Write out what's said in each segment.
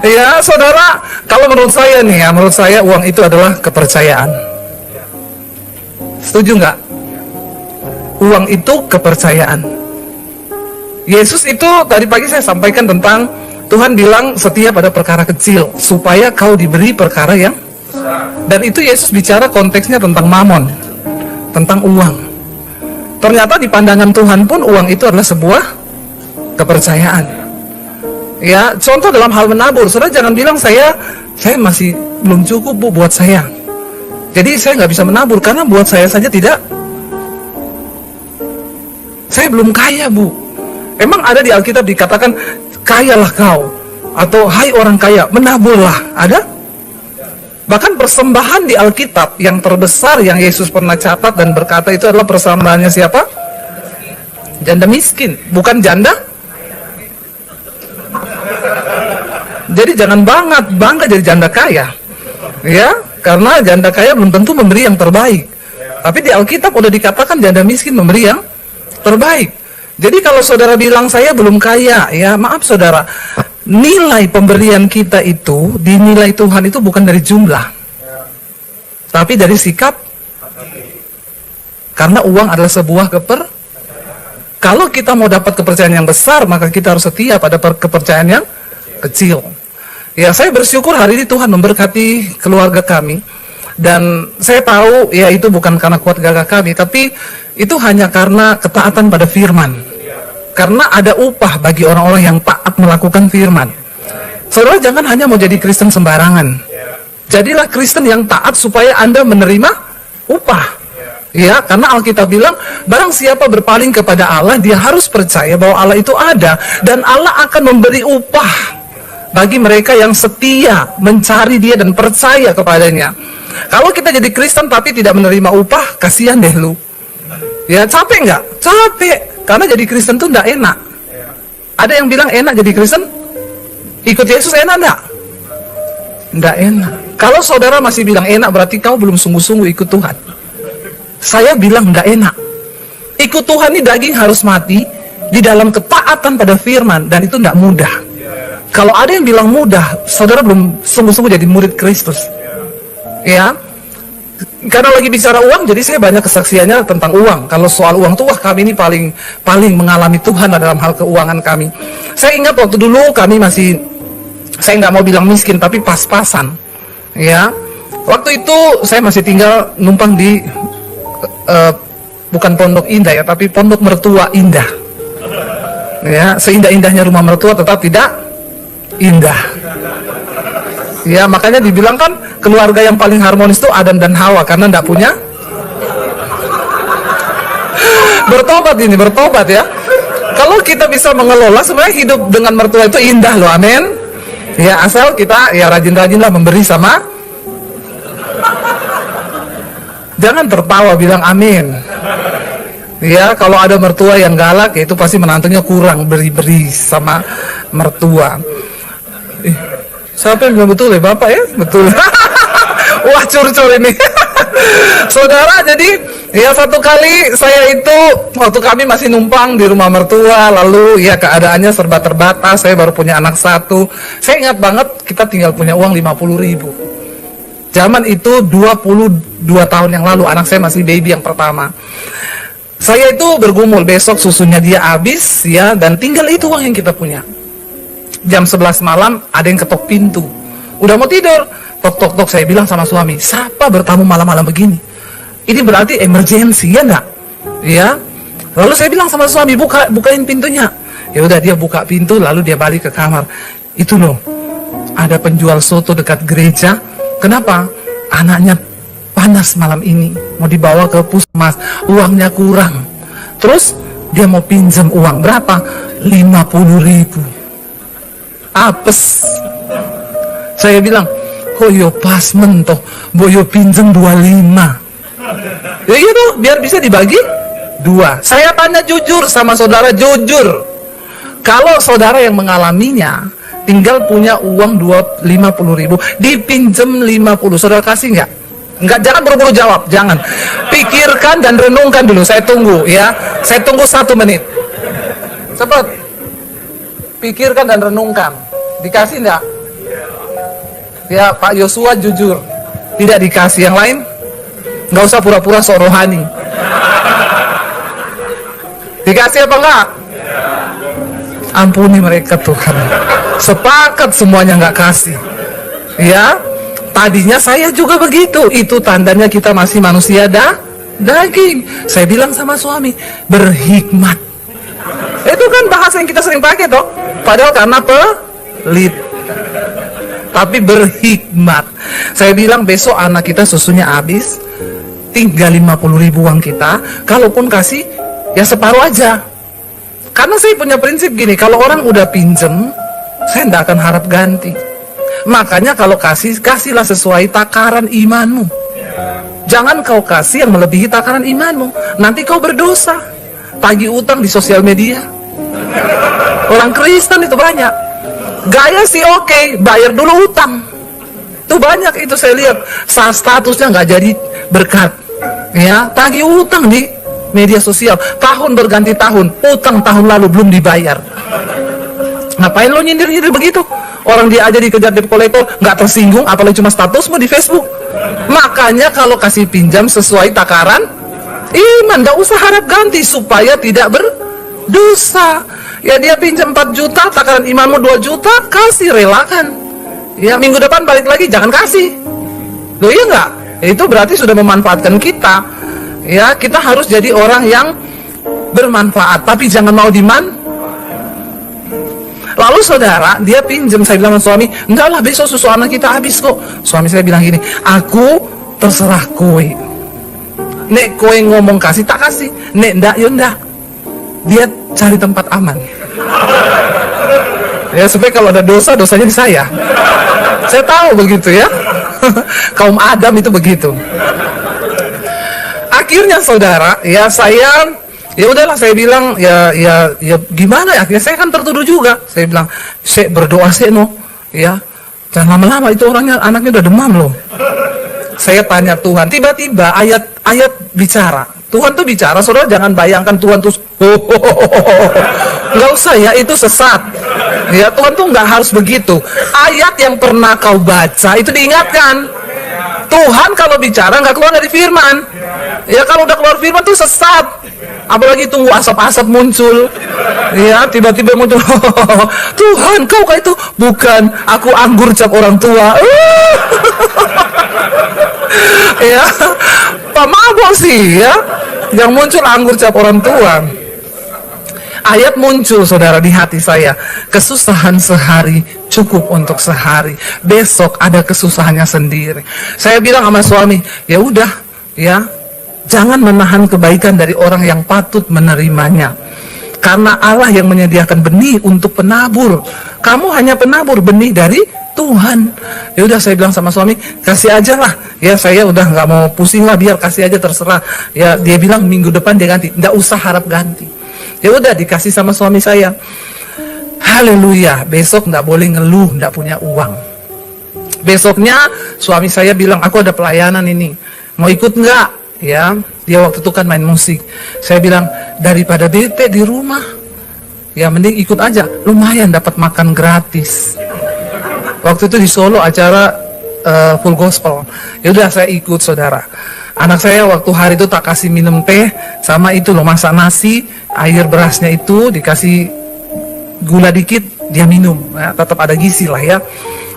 Ya, saudara, kalau menurut saya nih ya, menurut saya uang itu adalah kepercayaan. Setuju nggak? Uang itu kepercayaan. Yesus itu tadi pagi saya sampaikan tentang Tuhan bilang setia pada perkara kecil supaya kau diberi perkara yang, dan itu Yesus bicara konteksnya tentang mamon, tentang uang. Ternyata di pandangan Tuhan pun uang itu adalah sebuah kepercayaan. Ya, contoh dalam hal menabur, saudara jangan bilang saya masih belum cukup Bu buat saya. Jadi saya nggak bisa menabur karena buat saya saja tidak. Saya belum kaya Bu. Emang ada di Alkitab dikatakan kayalah kau atau hai orang kaya menaburlah, ada? Bahkan persembahan di Alkitab yang terbesar yang Yesus pernah catat dan berkata itu adalah persembahannya siapa? Janda miskin, bukan janda. Jadi jangan bangga jadi janda kaya, ya, karena janda kaya belum tentu memberi yang terbaik. Tapi di Alkitab udah dikatakan janda miskin memberi yang terbaik. Jadi kalau saudara bilang saya belum kaya, ya maaf saudara, nilai pemberian kita itu dinilai Tuhan itu bukan dari jumlah, tapi dari sikap. Karena uang adalah sebuah kalau kita mau dapat kepercayaan yang besar, maka kita harus setia pada kepercayaan yang kecil. Ya, saya bersyukur hari ini Tuhan memberkati keluarga kami. Dan saya tahu ya itu bukan karena kuat gagah kami, tapi itu hanya karena ketaatan pada firman. Karena ada upah bagi orang-orang yang taat melakukan firman. Saudara jangan hanya mau jadi Kristen sembarangan. Jadilah Kristen yang taat supaya Anda menerima upah. Ya, karena Alkitab bilang barang siapa berpaling kepada Allah, dia harus percaya bahwa Allah itu ada dan Allah akan memberi upah bagi mereka yang setia mencari Dia dan percaya kepadanya. Kalau kita jadi Kristen tapi tidak menerima upah, kasihan deh lu. Ya, capek nggak? Capek. Karena jadi Kristen tuh nggak enak. Ada yang bilang enak jadi Kristen? Ikut Yesus enak nggak? Nggak enak. Kalau saudara masih bilang enak, berarti kau belum sungguh-sungguh ikut Tuhan. Saya bilang nggak enak. Ikut Tuhan ini daging harus mati di dalam ketaatan pada firman, dan itu nggak mudah. Kalau ada yang bilang mudah, saudara belum sungguh-sungguh jadi murid Kristus. Ya, karena lagi bicara uang, jadi saya banyak kesaksiannya tentang uang. Kalau soal uang tuh, wah kami ini paling mengalami Tuhan dalam hal keuangan kami. Saya ingat waktu dulu kami masih, saya nggak mau bilang miskin, tapi pas-pasan. Ya, waktu itu saya masih tinggal numpang di bukan Pondok Indah ya, tapi Pondok Mertua Indah. Ya, seindah-indahnya rumah mertua tetap tidak indah. Ya, makanya dibilang kan keluarga yang paling harmonis itu Adam dan Hawa, karena tidak punya. Bertobat ya. Kalau kita bisa mengelola, sebenarnya hidup dengan mertua itu indah loh, amin. Ya, asal kita ya rajin-rajinlah memberi sama. Jangan tertawa, bilang amin. Ya, kalau ada mertua yang galak, ya itu pasti menantunya kurang beri-beri sama mertua. Siapa yang bilang betul ya, Bapak ya? Betul. Wah, cur-cur ini. Saudara, jadi ya satu kali saya itu waktu kami masih numpang di rumah mertua, lalu ya keadaannya serba terbatas, saya baru punya anak satu. Saya ingat banget kita tinggal punya uang 50.000. Zaman itu 22 tahun yang lalu, anak saya masih baby yang pertama. Saya itu bergumul, besok susunya dia habis ya, dan tinggal itu uang yang kita punya. Jam 11 malam ada yang ketok pintu. Udah mau tidur, tok-tok-tok, saya bilang sama suami, siapa bertamu malam-malam begini? Ini berarti emergency ya enggak? Ya. Lalu saya bilang sama suami, bukain pintunya. Ya udah, dia buka pintu, lalu dia balik ke kamar. Itu loh, ada penjual soto dekat gereja. Kenapa? Anaknya panas malam ini, mau dibawa ke puskesmas, uangnya kurang. Terus dia mau pinjam uang berapa? 50.000. Apes. Saya bilang, oh yo pas mentoh, boyo pinjem 25. Ya iya tuh, biar bisa dibagi 2. Saya tanya jujur sama saudara, jujur. Kalau saudara yang mengalaminya, tinggal punya uang 50.000, dipinjem 50, saudara kasih nggak? Nggak, jangan buru-buru jawab, jangan. Pikirkan dan renungkan dulu, saya tunggu ya. Saya tunggu 1 menit. Cepat. Pikirkan dan renungkan. Dikasih nggak? Ya, Pak Yosua jujur, tidak dikasih. Yang lain, nggak usah pura-pura sok rohani. Dikasih apa enggak? Ampuni mereka Tuhan. Sepakat semuanya nggak kasih. Ya, tadinya saya juga begitu. Itu tandanya kita masih manusia daging. Saya bilang sama suami, berhikmat. Itu kan bahasa yang kita sering pakai toh. Padahal karena pelit. Tapi berhikmat. Saya bilang besok anak kita susunya habis, tinggal 50.000 uang kita. Kalaupun kasih, ya separuh aja. Karena saya punya prinsip gini, kalau orang udah pinjem, saya tidak akan harap ganti. Makanya kalau kasih, kasihlah sesuai takaran imanmu. Jangan kau kasih yang melebihi takaran imanmu. Nanti kau berdosa. Tagih utang di sosial media. Orang Kristen itu banyak. Gaya sih oke, bayar dulu utang. Itu banyak itu saya lihat. Statusnya nggak jadi berkat. Ya, tagih utang di media sosial. Tahun berganti tahun, utang tahun lalu belum dibayar. Ngapain lo nyindir-nyindir begitu? Orang dia aja dikejar debt collector, nggak tersinggung, apalagi cuma statusmu di Facebook. Makanya kalau kasih pinjam sesuai takaran iman, nggak usah harap ganti supaya tidak berdosa. Ya dia pinjam 4 juta, takaran imanmu 2 juta, kasih, relakan. Ya minggu depan balik lagi, jangan kasih. Loh iya nggak? Itu berarti sudah memanfaatkan kita. Ya kita harus jadi orang yang bermanfaat, tapi jangan mau Lalu saudara, dia pinjam, saya bilang sama suami, enggak lah besok susu anak kita habis kok. Suami saya bilang gini, aku terserah kowe. Nek kowe ngomong kasih, tak kasih. Nek ndak, ya ndak. Dia cari tempat aman. Ya supaya kalau ada dosa, dosanya di saya. Saya tahu begitu ya. Kaum Adam itu begitu. Akhirnya saudara, ya saya, ya udahlah saya bilang, ya gimana ya? Akhirnya saya kan tertuduh juga. Saya bilang, saya berdoa sih no, ya jangan lama-lama itu orangnya, anaknya udah demam loh. Saya tanya Tuhan, tiba-tiba ayat bicara. Tuhan tuh bicara, saudara jangan bayangkan Tuhan tuh, nggak usah ya, itu sesat. Ya Tuhan tuh nggak harus begitu. Ayat yang pernah kau baca itu diingatkan. Tuhan kalau bicara nggak keluar dari firman. Ya kalau udah keluar firman tuh sesat. Apalagi tunggu asap-asap muncul. Ya tiba-tiba muncul. Tuhan kau kayak itu bukan, aku anggur cap orang tua. Ya pemabok sih ya, yang muncul anggur cap orang tua. Ayat muncul saudara di hati saya, kesusahan sehari cukup untuk sehari, besok ada kesusahannya sendiri. Saya bilang sama suami, ya udah ya, jangan menahan kebaikan dari orang yang patut menerimanya, karena Allah yang menyediakan benih untuk penabur. Kamu hanya penabur benih dari Tuhan. Ya udah saya bilang sama suami, kasih aja lah. Ya saya udah nggak mau pusing lah, biar kasih aja terserah. Ya dia bilang minggu depan dia ganti, nggak usah harap ganti. Ya udah dikasih sama suami saya. Haleluya, besok nggak boleh ngeluh nggak punya uang. Besoknya suami saya bilang, aku ada pelayanan ini, mau ikut nggak? Ya dia waktu itu kan main musik. Saya bilang, daripada bete di rumah, ya mending ikut aja, lumayan dapat makan gratis. Waktu itu di Solo acara full gospel. Ya udah saya ikut saudara. Anak saya waktu hari itu tak kasih minum teh, sama itu loh, masak nasi, air berasnya itu dikasih gula dikit, dia minum. Ya, tetap ada gizi lah ya.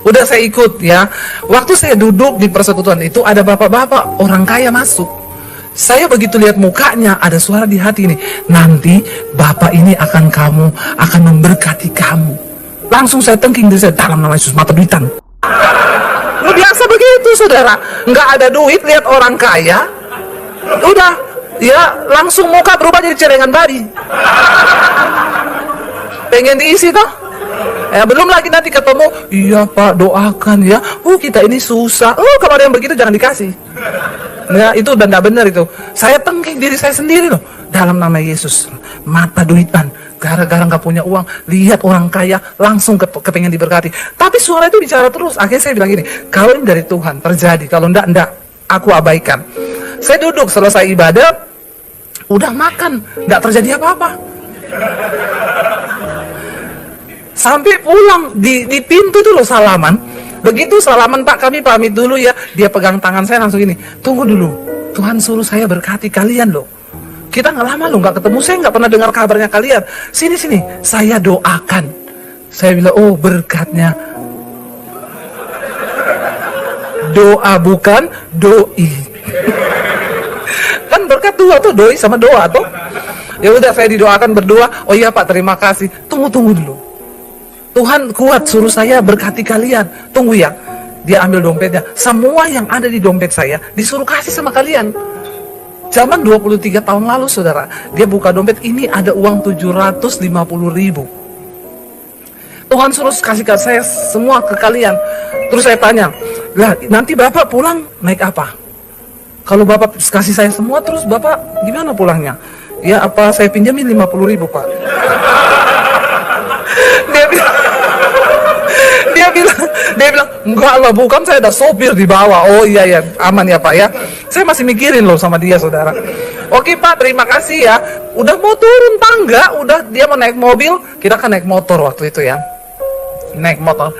Udah saya ikut ya. Waktu saya duduk di persekutuan itu ada bapak-bapak orang kaya masuk. Saya begitu lihat mukanya, ada suara di hati ini, nanti bapak ini akan memberkati kamu. Langsung saya tengking diri saya, dalam nama Yesus, mata duitan. Lu biasa begitu saudara, nggak ada duit lihat orang kaya, udah ya langsung muka berubah jadi celengan babi. Pengen diisi toh? Ya belum lagi nanti ketemu, iya Pak doakan ya, kita ini susah. Kalau ada yang begitu jangan dikasih. Ya itu udah nggak benar itu. Saya tengking diri saya sendiri loh, dalam nama Yesus, mata duitan. Gara-gara nggak punya uang, lihat orang kaya, langsung kepengen diberkati. Tapi suara itu bicara terus. Akhirnya saya bilang gini, kalau ini dari Tuhan terjadi, kalau enggak, aku abaikan. Saya duduk selesai ibadah, udah makan, nggak terjadi apa-apa. Sampai pulang di pintu tuh loh salaman, Begitu salaman, Pak, kami pamit dulu ya. Dia pegang tangan saya langsung gini, tunggu dulu, Tuhan suruh saya berkati kalian loh. Kita nggak lama loh nggak ketemu, saya nggak pernah dengar kabarnya kalian. Sini, saya doakan. Saya bilang, oh berkatnya. Doa bukan doi. Kan berkat dua tuh, doi sama doa tuh. Ya udah, saya didoakan berdua. Oh iya Pak, terima kasih. Tunggu dulu. Tuhan kuat suruh saya berkati kalian. Tunggu ya. Dia ambil dompetnya. Semua yang ada di dompet saya disuruh kasih sama kalian. Zaman 23 tahun lalu, saudara, dia buka dompet, ini ada uang 750.000. Tuhan suruh kasih ke saya semua ke kalian. Terus saya tanya, lah nanti Bapak pulang naik apa? Kalau Bapak kasih saya semua, terus Bapak gimana pulangnya? Ya apa saya pinjamin 50.000, Pak? Dia bilang, enggak lah, bukan, saya ada sopir di bawah. Oh iya, aman ya Pak ya. Saya masih mikirin loh sama dia, saudara. Oke Pak, terima kasih ya. Udah mau turun tangga, udah dia mau naik mobil, kita kan naik motor waktu itu ya. Naik motor.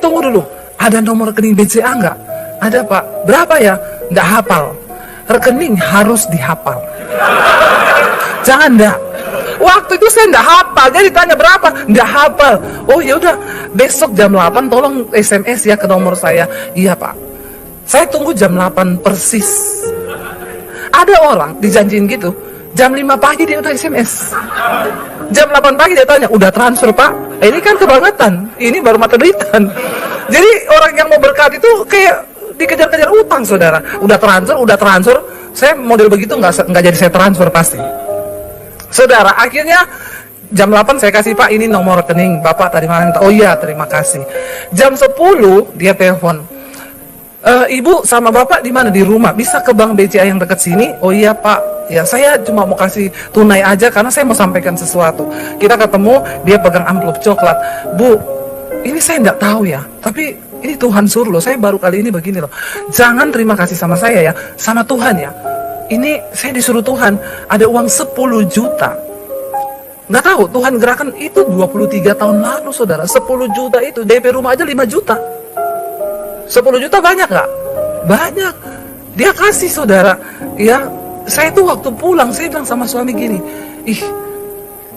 Tunggu dulu, ada nomor rekening BCA enggak? Ada Pak. Berapa ya? Enggak hafal. Rekening harus dihafal. Jangan enggak. Waktu itu saya enggak hafal, jadi ditanya berapa, enggak hafal. Oh ya udah, besok jam 8 tolong SMS ya ke nomor saya. Iya Pak. Saya tunggu jam 8 persis. Ada orang dijanjiin gitu, jam 5 pagi dia udah SMS. Jam 8 pagi dia tanya, udah transfer Pak? Ini kan kebangetan, ini baru mata duitan. Jadi orang yang mau berkat itu kayak dikejar-kejar utang, saudara. Udah transfer. Saya model begitu nggak jadi saya transfer pasti. Saudara, akhirnya jam 8 saya kasih, Pak, ini nomor rekening Bapak tadi malam. Oh iya, terima kasih. Jam 10 dia telepon. Ibu sama Bapak di mana? Di rumah. Bisa ke bank BCA yang dekat sini? Oh iya Pak. Ya saya cuma mau kasih tunai aja karena saya mau sampaikan sesuatu. Kita ketemu, dia pegang amplop coklat. Bu, ini saya nggak tahu ya, tapi ini Tuhan suruh loh. Saya baru kali ini begini loh. Jangan terima kasih sama saya ya, sama Tuhan ya. Ini saya disuruh Tuhan, ada uang 10 juta. Nggak tahu, Tuhan gerakan itu 23 tahun lalu, saudara. 10 juta itu, DP rumah aja 5 juta. 10 juta banyak nggak? Banyak. Dia kasih, saudara. Ya, saya tuh waktu pulang, saya bilang sama suami gini,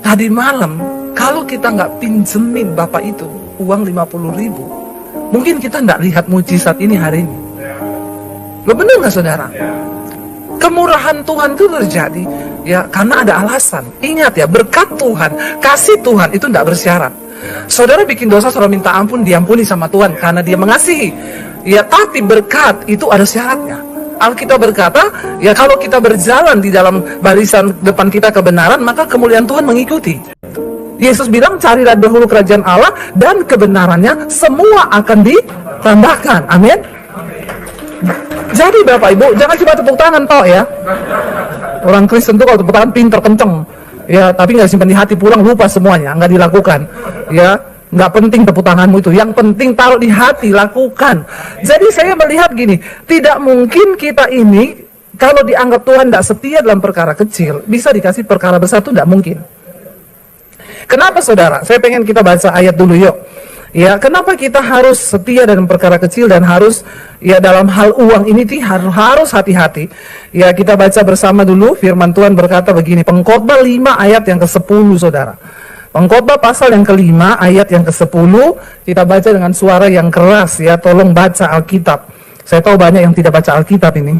tadi malam, kalau kita nggak pinjemin Bapak itu uang 50.000, mungkin kita nggak lihat mujizat ini hari ini. Lo bener nggak, saudara? Kemurahan Tuhan itu terjadi ya karena ada alasan. Ingat ya, berkat Tuhan, kasih Tuhan itu tidak bersyarat. Saudara bikin dosa, saudara minta ampun, diampuni sama Tuhan karena Dia mengasihi. Ya, tapi berkat itu ada syaratnya. Alkitab berkata, ya kalau kita berjalan di dalam barisan depan kita kebenaran, maka kemuliaan Tuhan mengikuti. Yesus bilang, carilah dahulu kerajaan Allah dan kebenarannya, semua akan ditambahkan. Amin. Jadi Bapak Ibu, jangan cuma tepuk tangan toh ya. Orang Kristen tuh kalau tepuk tangan pinter, kenceng. Ya, tapi nggak simpan di hati, pulang lupa semuanya, nggak dilakukan. Ya, nggak penting tepuk tanganmu itu. Yang penting taruh di hati, lakukan. Jadi saya melihat gini, tidak mungkin kita ini kalau dianggap Tuhan tidak setia dalam perkara kecil, bisa dikasih perkara besar, itu tidak mungkin. Kenapa, saudara? Saya pengen kita baca ayat dulu yuk. Ya, kenapa kita harus setia dalam perkara kecil dan harus ya dalam hal uang ini harus hati-hati. Ya, kita baca bersama dulu. Firman Tuhan berkata begini, Pengkhotbah 5 ayat yang ke-10, saudara. Pengkhotbah pasal yang ke-5 ayat yang ke-10, kita baca dengan suara yang keras ya. Tolong baca Alkitab. Saya tahu banyak yang tidak baca Alkitab ini.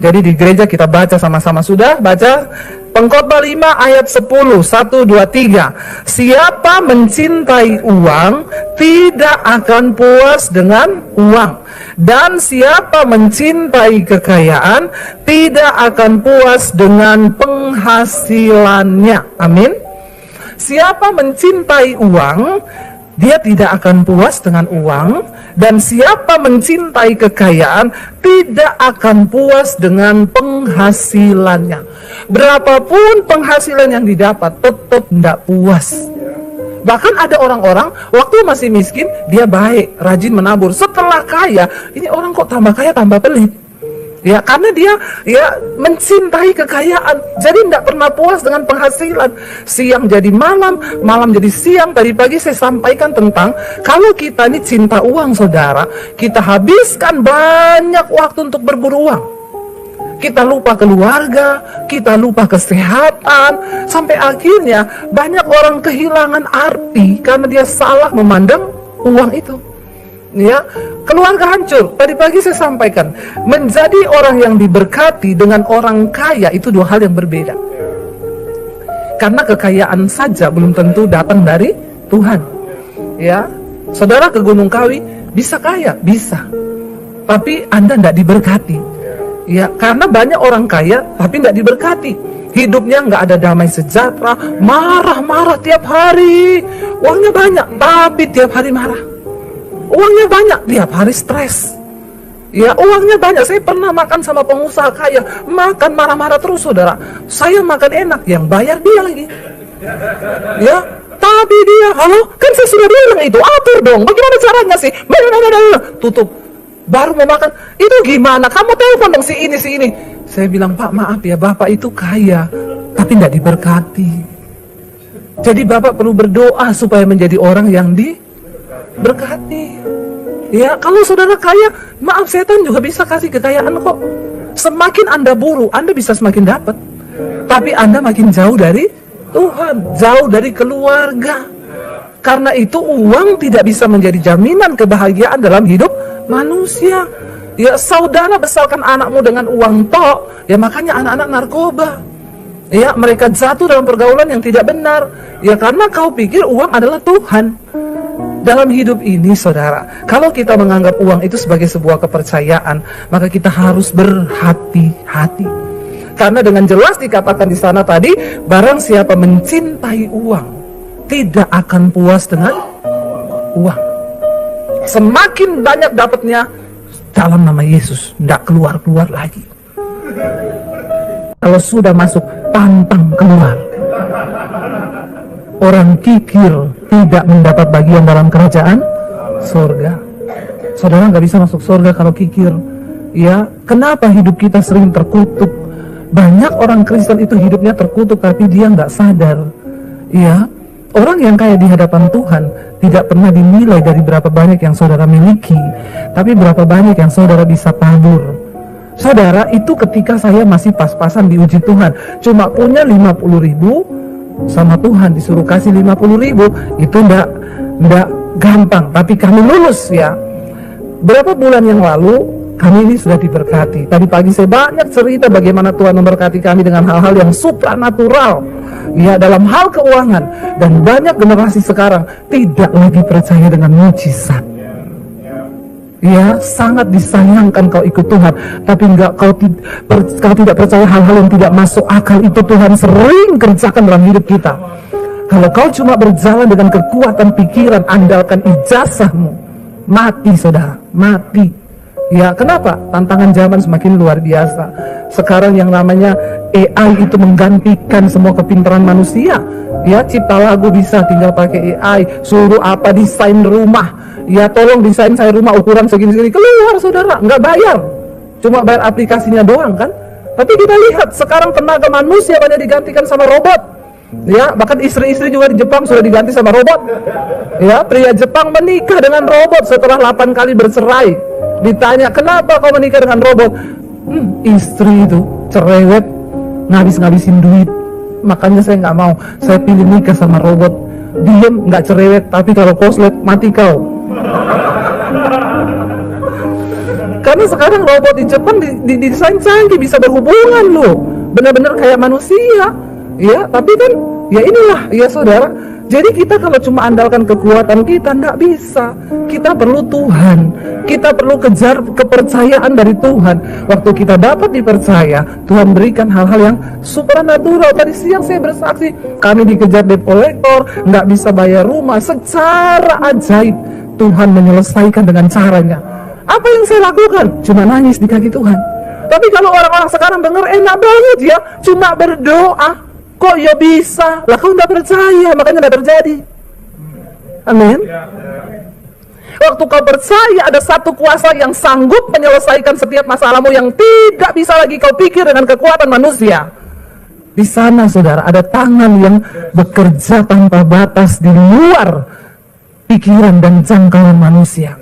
Jadi di gereja kita baca sama-sama. Sudah baca Pengkhotbah 5 ayat 10, 1, 2, 3. Siapa mencintai uang tidak akan puas dengan uang, dan siapa mencintai kekayaan tidak akan puas dengan penghasilannya. Amin. Siapa mencintai uang, dia tidak akan puas dengan uang, dan siapa mencintai kekayaan tidak akan puas dengan penghasilannya. Berapapun penghasilan yang didapat, tetap tidak puas. Bahkan ada orang-orang waktu masih miskin, dia baik, rajin menabur. Setelah kaya, ini orang kok tambah kaya, tambah pelit. Ya, karena dia mencintai kekayaan. Jadi tidak pernah puas dengan penghasilan. Siang jadi malam, malam jadi siang. Tadi pagi saya sampaikan tentang kalau kita ini cinta uang, saudara, kita habiskan banyak waktu untuk berburu uang. Kita lupa keluarga, kita lupa kesehatan, sampai akhirnya banyak orang kehilangan arti karena dia salah memandang uang itu. Ya, keluarga hancur. Tadi pagi saya sampaikan, menjadi orang yang diberkati dengan orang kaya itu dua hal yang berbeda. Karena kekayaan saja belum tentu datang dari Tuhan. Ya, saudara ke Gunung Kawi bisa kaya, bisa, tapi Anda tidak diberkati. Ya, karena banyak orang kaya tapi tidak diberkati. Hidupnya nggak ada damai sejahtera, marah-marah tiap hari, uangnya banyak tapi tiap hari marah. Uangnya banyak, tiap hari stres. Ya, uangnya banyak. Saya pernah makan sama pengusaha kaya, makan marah-marah terus, saudara. Saya makan enak, yang bayar dia lagi. Ya, tapi dia, halo, kan saya sudah bilang itu, atur dong. Bagaimana caranya sih? Tutup. Baru mau makan, itu gimana? Kamu telepon dong si ini. Saya bilang, Pak, maaf ya, Bapak itu kaya, tapi tidak diberkati. Jadi Bapak perlu berdoa supaya menjadi orang yang berkati. Ya, kalau saudara kaya, maaf, setan juga bisa kasih kekayaan kok. Semakin Anda buru, Anda bisa semakin dapat. Tapi Anda makin jauh dari Tuhan, jauh dari keluarga. Karena itu uang tidak bisa menjadi jaminan kebahagiaan dalam hidup manusia. Ya, saudara besarkan anakmu dengan uang tok, ya makanya anak-anak narkoba. Ya, mereka jatuh dalam pergaulan yang tidak benar. Ya, karena kau pikir uang adalah Tuhan. Dalam hidup ini, saudara, kalau kita menganggap uang itu sebagai sebuah kepercayaan, maka kita harus berhati-hati. Karena dengan jelas dikatakan di sana tadi, barang siapa mencintai uang, tidak akan puas dengan uang. Semakin banyak dapatnya, dalam nama Yesus, tidak keluar-keluar lagi. Kalau sudah masuk, pantang keluar. Orang kikir tidak mendapat bagian dalam kerajaan surga. Saudara nggak bisa masuk surga kalau kikir. Ya, kenapa hidup kita sering terkutuk? Banyak orang Kristen itu hidupnya terkutuk tapi dia nggak sadar. Ya, orang yang kaya di hadapan Tuhan tidak pernah dinilai dari berapa banyak yang saudara miliki, tapi berapa banyak yang saudara bisa tabur. Saudara, itu ketika saya masih pas-pasan diuji Tuhan, cuma punya 50.000. Sama Tuhan disuruh kasih 50.000, itu ndak gampang, tapi kami lulus ya. Berapa bulan yang lalu kami ini sudah diberkati. Tadi pagi saya banyak cerita bagaimana Tuhan memberkati kami dengan hal-hal yang supranatural ya dalam hal keuangan, dan banyak generasi sekarang tidak lagi percaya dengan mujizat. Ya, sangat disayangkan kau ikut Tuhan, tapi kau tidak percaya hal-hal yang tidak masuk akal itu Tuhan sering kerjakan dalam hidup kita. Kalau kau cuma berjalan dengan kekuatan pikiran, andalkan ijazahmu, mati saudara, mati. Ya, kenapa? Tantangan zaman semakin luar biasa. Sekarang yang namanya AI itu menggantikan semua kepintaran manusia. Ya, cipta lagu bisa tinggal pakai AI, suruh apa desain rumah. Ya, tolong desain saya rumah ukuran segini-segini, keluar saudara, nggak bayar, cuma bayar aplikasinya doang kan. Tapi kita lihat sekarang tenaga manusia banyak digantikan sama robot. Ya, bahkan istri-istri juga di Jepang sudah diganti sama robot. Ya, pria Jepang menikah dengan robot setelah 8 kali bercerai. Ditanya, kenapa kau menikah dengan robot? Istri itu cerewet, ngabis-ngabisin duit, makanya saya nggak mau. Saya pilih nikah sama robot, diem nggak cerewet, tapi kalau koslet mati kau. Karena sekarang robot di Jepang didesain canggih, bisa berhubungan loh, benar-benar kayak manusia. Ya, tapi kan ya inilah ya saudara. Jadi kita kalau cuma andalkan kekuatan kita nggak bisa. Kita perlu Tuhan. Kita perlu kejar kepercayaan dari Tuhan. Waktu kita dapat dipercaya, Tuhan berikan hal-hal yang supernatural. Tadi siang saya bersaksi, kami dikejar debt collector, nggak bisa bayar rumah. Secara ajaib Tuhan menyelesaikan dengan caranya. Apa yang saya lakukan? Cuma nangis di kaki Tuhan. Tapi kalau orang-orang sekarang dengar enak banget ya, cuma berdoa. Kok ya bisa? Lah kau tidak percaya, makanya tidak terjadi. Amin. waktu kau percaya ada satu kuasa yang sanggup menyelesaikan setiap masalahmu yang tidak bisa lagi kau pikir dengan kekuatan manusia. Di sana saudara ada tangan yang bekerja tanpa batas di luar pikiran dan jangkauan manusia.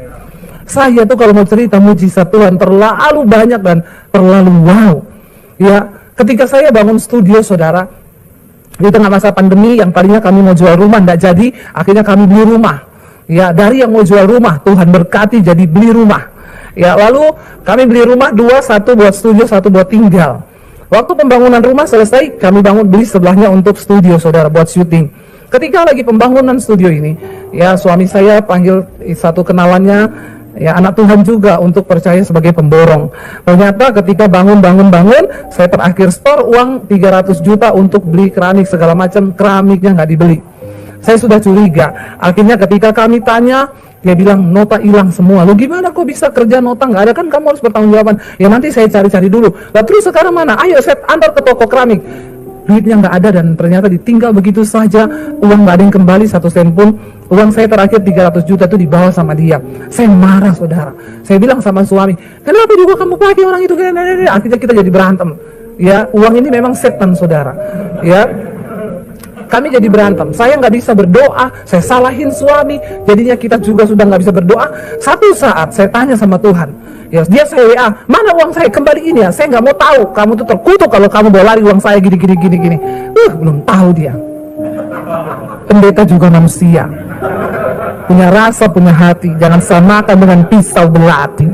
Saya tuh kalau mau cerita mujizat Tuhan terlalu banyak dan terlalu wow. Ya, ketika saya bangun studio saudara, di tengah masa pandemi yang tadinya kami mau jual rumah tidak jadi, akhirnya kami beli rumah. Ya, dari yang mau jual rumah Tuhan berkati jadi beli rumah. Ya, lalu kami beli rumah dua, satu buat studio, satu buat tinggal. Waktu pembangunan rumah selesai, kami beli sebelahnya untuk studio saudara buat syuting. Ketika lagi pembangunan studio ini, ya suami saya panggil satu kenalannya, ya anak Tuhan juga untuk percaya sebagai pemborong. Ternyata ketika bangun, saya terakhir store uang 300 juta untuk beli keramik segala macam, keramiknya nggak dibeli. Saya sudah curiga. Akhirnya ketika kami tanya, dia bilang nota hilang semua. Lu gimana kok bisa kerja nota nggak ada, kan kamu harus bertanggungjawaban. Ya nanti saya cari-cari dulu. Lah terus sekarang mana? Ayo saya antar ke toko keramik. Duitnya nggak ada dan ternyata ditinggal begitu saja. Uang nggak ada yang kembali 1 sen pun. Uang saya terakhir 300 juta itu dibawa sama dia. Saya marah saudara. Saya bilang sama suami, kenapa juga kamu pakai orang itu? Akhirnya kita jadi berantem. Ya, uang ini memang setan saudara. Ya, kami jadi berantem. Saya nggak bisa berdoa. Saya salahin suami. Jadinya kita juga sudah nggak bisa berdoa. Satu saat saya tanya sama Tuhan. Ya, dia saya WA, mana uang saya kembaliin ya? Saya nggak mau tahu. Kamu tuh terkutuk kalau kamu bawa lari uang saya gini. Belum tahu dia. Pendeta juga manusia. Punya rasa, punya hati. Jangan samakan dengan pisau belati.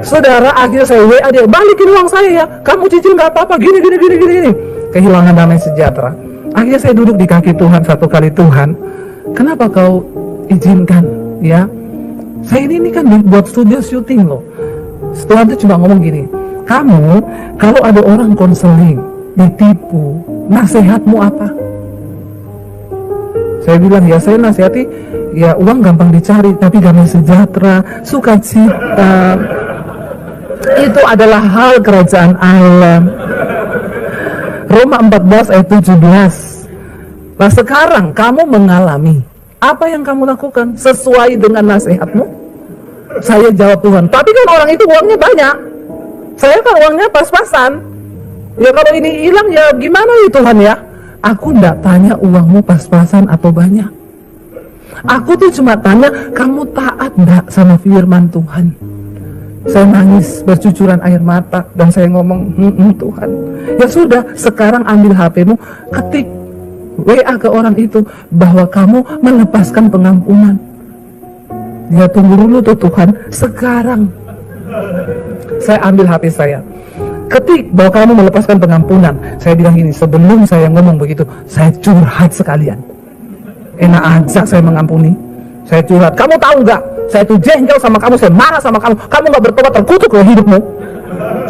Saudara, akhirnya saya WA dia, balikin uang saya ya. Kamu cicil nggak apa-apa. Gini. Kehilangan damai sejahtera. Akhirnya saya duduk di kaki Tuhan satu kali, Tuhan, kenapa kau izinkan ya? Saya ini kan buat studio syuting loh. Tuhan itu cuma ngomong gini, kamu kalau ada orang konseling, ditipu, nasihatmu apa? Saya bilang ya saya nasihati, ya uang gampang dicari, tapi damai sejahtera, sukacita, itu adalah hal kerajaan Allah. Roma 14 ayat 17. Nah sekarang kamu mengalami apa yang kamu lakukan sesuai dengan nasihatmu? Saya jawab Tuhan, tapi kan orang itu uangnya banyak. Saya kan uangnya pas-pasan. Ya kalau ini hilang ya gimana ya Tuhan ya? Aku enggak tanya uangmu pas-pasan atau banyak. Aku tuh cuma tanya, kamu taat enggak sama firman Tuhan? Saya nangis bercucuran air mata dan saya ngomong, Tuhan. Ya sudah, sekarang ambil HP-mu, ketik WA ke orang itu bahwa kamu melepaskan pengampunan. Ya tunggu dulu tuh Tuhan. Sekarang saya ambil HP saya, ketik bahwa kamu melepaskan pengampunan. Saya bilang gini, sebelum saya ngomong begitu, saya curhat sekalian. Enak aja saya mengampuni. Saya curhat, kamu tahu nggak? Saya tuh jengkel sama kamu, saya marah sama kamu. Kamu nggak bertobat, terkutuk loh hidupmu.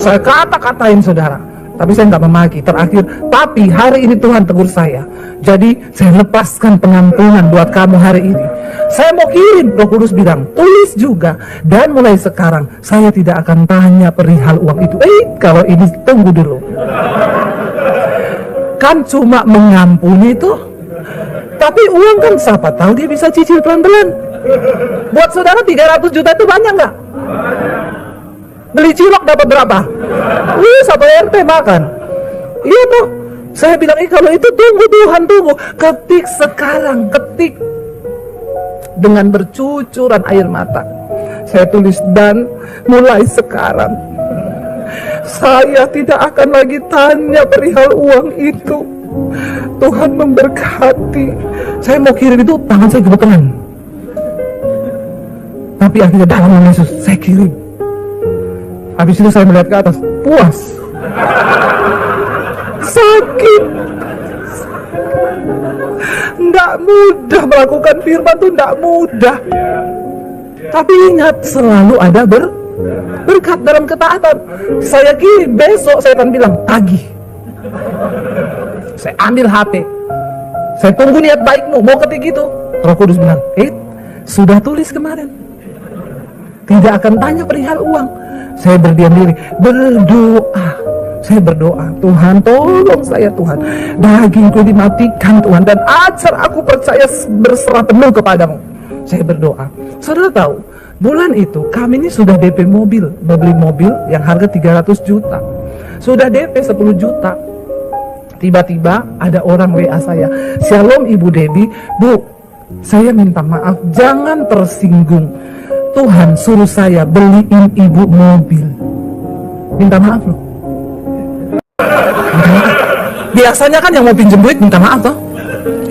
Saya kata-katain saudara. Tapi saya nggak memaki. Terakhir, tapi hari ini Tuhan tegur saya. Jadi saya lepaskan pengampunan buat kamu hari ini. Saya mau kirim, Roh Kudus bilang, tulis juga. Dan mulai sekarang saya tidak akan tanya perihal uang itu. Kalau ini tunggu dulu. Kan cuma mengampuni tuh. Tapi uang kan siapa tahu dia bisa cicil pelan-pelan. Buat saudara 300 juta itu banyak nggak? Beli cilok dapat berapa? Satu RT makan. Iya toh. Saya bilang, kalau itu tunggu Tuhan, tunggu. Ketik sekarang, ketik. Dengan bercucuran air mata. Saya tulis, dan mulai sekarang saya tidak akan lagi tanya perihal uang itu. Tuhan memberkati. Saya mau kirim itu, tangan saya gemeteran. Tapi akhirnya dalam nama Yesus saya kirim. Habis itu saya melihat ke atas, puas. Sakit. Nggak mudah melakukan firman itu, nggak mudah. Tapi ingat, selalu ada berkat dalam ketaatan. Saya kirim, besok saya akan bilang, tagih. Saya ambil HP. Saya tunggu niat baikmu, mau ketik gitu. Roh Kudus bilang, sudah tulis kemarin. Tidak akan tanya perihal uang. Saya berdiam diri, berdoa. Saya berdoa, Tuhan tolong saya Tuhan. Dagingku dimatikan Tuhan, dan ajar aku percaya berserah penuh kepadamu. saya berdoa. Saudara tahu, bulan itu kami ini sudah DP mobil, beli mobil yang harga 300 juta. Sudah DP 10 juta. Tiba-tiba ada orang WA saya, "Shalom Ibu Debbie, Bu, saya minta maaf, jangan tersinggung. Tuhan suruh saya beliin Ibu mobil." Minta maaf loh. Biasanya kan yang mau pinjem duit minta maaf toh.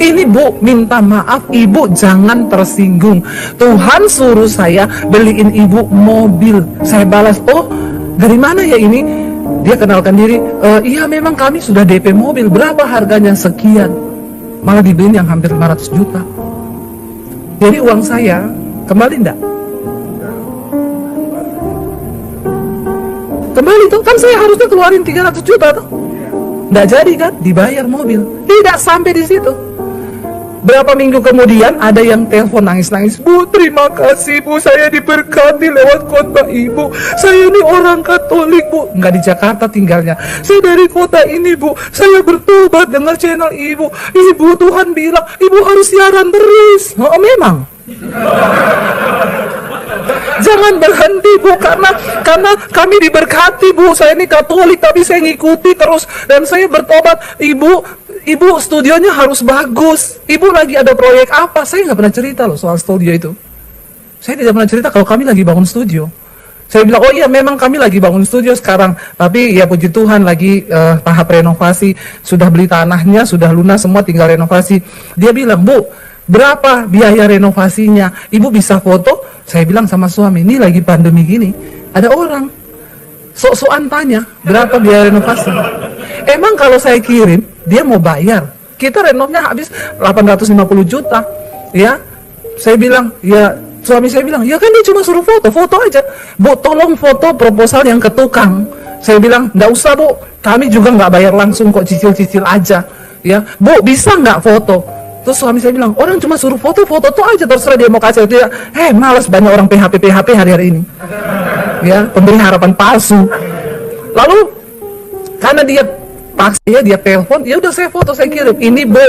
Ini Bu, minta maaf Ibu, jangan tersinggung. Tuhan suruh saya beliin Ibu mobil. Saya balas, "Oh, dari mana ya ini?" Dia kenalkan diri, "Iya memang kami sudah DP mobil, berapa harganya?" "Sekian." Malah dibeliin yang hampir 500 juta. Jadi uang saya kembali enggak? Kembali tuh, kan saya harusnya keluarin 300 juta tuh. Nggak jadi kan, dibayar mobil. Tidak sampai di situ. Berapa minggu kemudian ada yang telepon nangis-nangis, "Bu, terima kasih Bu, saya diberkati lewat khotbah Ibu. Saya ini orang Katolik Bu." Nggak di Jakarta tinggalnya. "Saya dari kota ini Bu, saya bertobat dengar channel Ibu. Ibu, Tuhan bilang Ibu harus siaran terus." Oh memang. Jangan berhenti Bu, karena kami diberkati Bu. Saya ini Katolik tapi saya ngikuti terus dan saya bertobat. Ibu studionya harus bagus. Ibu lagi ada proyek apa? Saya nggak pernah cerita loh soal studio itu. Saya tidak pernah cerita kalau kami lagi bangun studio. Saya bilang, "Oh iya memang kami lagi bangun studio sekarang, tapi ya puji Tuhan lagi tahap renovasi, sudah beli tanahnya, sudah lunas semua, tinggal renovasi." Dia bilang, "Bu, berapa biaya renovasinya? Ibu bisa foto?" Saya bilang sama suami, "Ini lagi pandemi gini, ada orang sok-sokan tanya, berapa biaya renovasi?" Emang kalau saya kirim, dia mau bayar. Kita renovnya habis 850 juta. Ya, saya bilang, ya suami saya bilang, "Ya kan dia cuma suruh foto aja." "Bu, tolong foto proposal yang ke tukang." Saya bilang, "Nggak usah Bu, kami juga nggak bayar langsung kok, cicil-cicil aja." Ya, "Bu, bisa nggak foto?" Terus suami saya bilang, "Orang cuma suruh foto tuh aja, terserah dia mau kasih." Dia, malas banyak orang PHP hari-hari ini. Ya, pemberi harapan palsu. Lalu karena dia paksa ya, dia telepon, ya udah saya foto, saya kirim. "Ini Bu,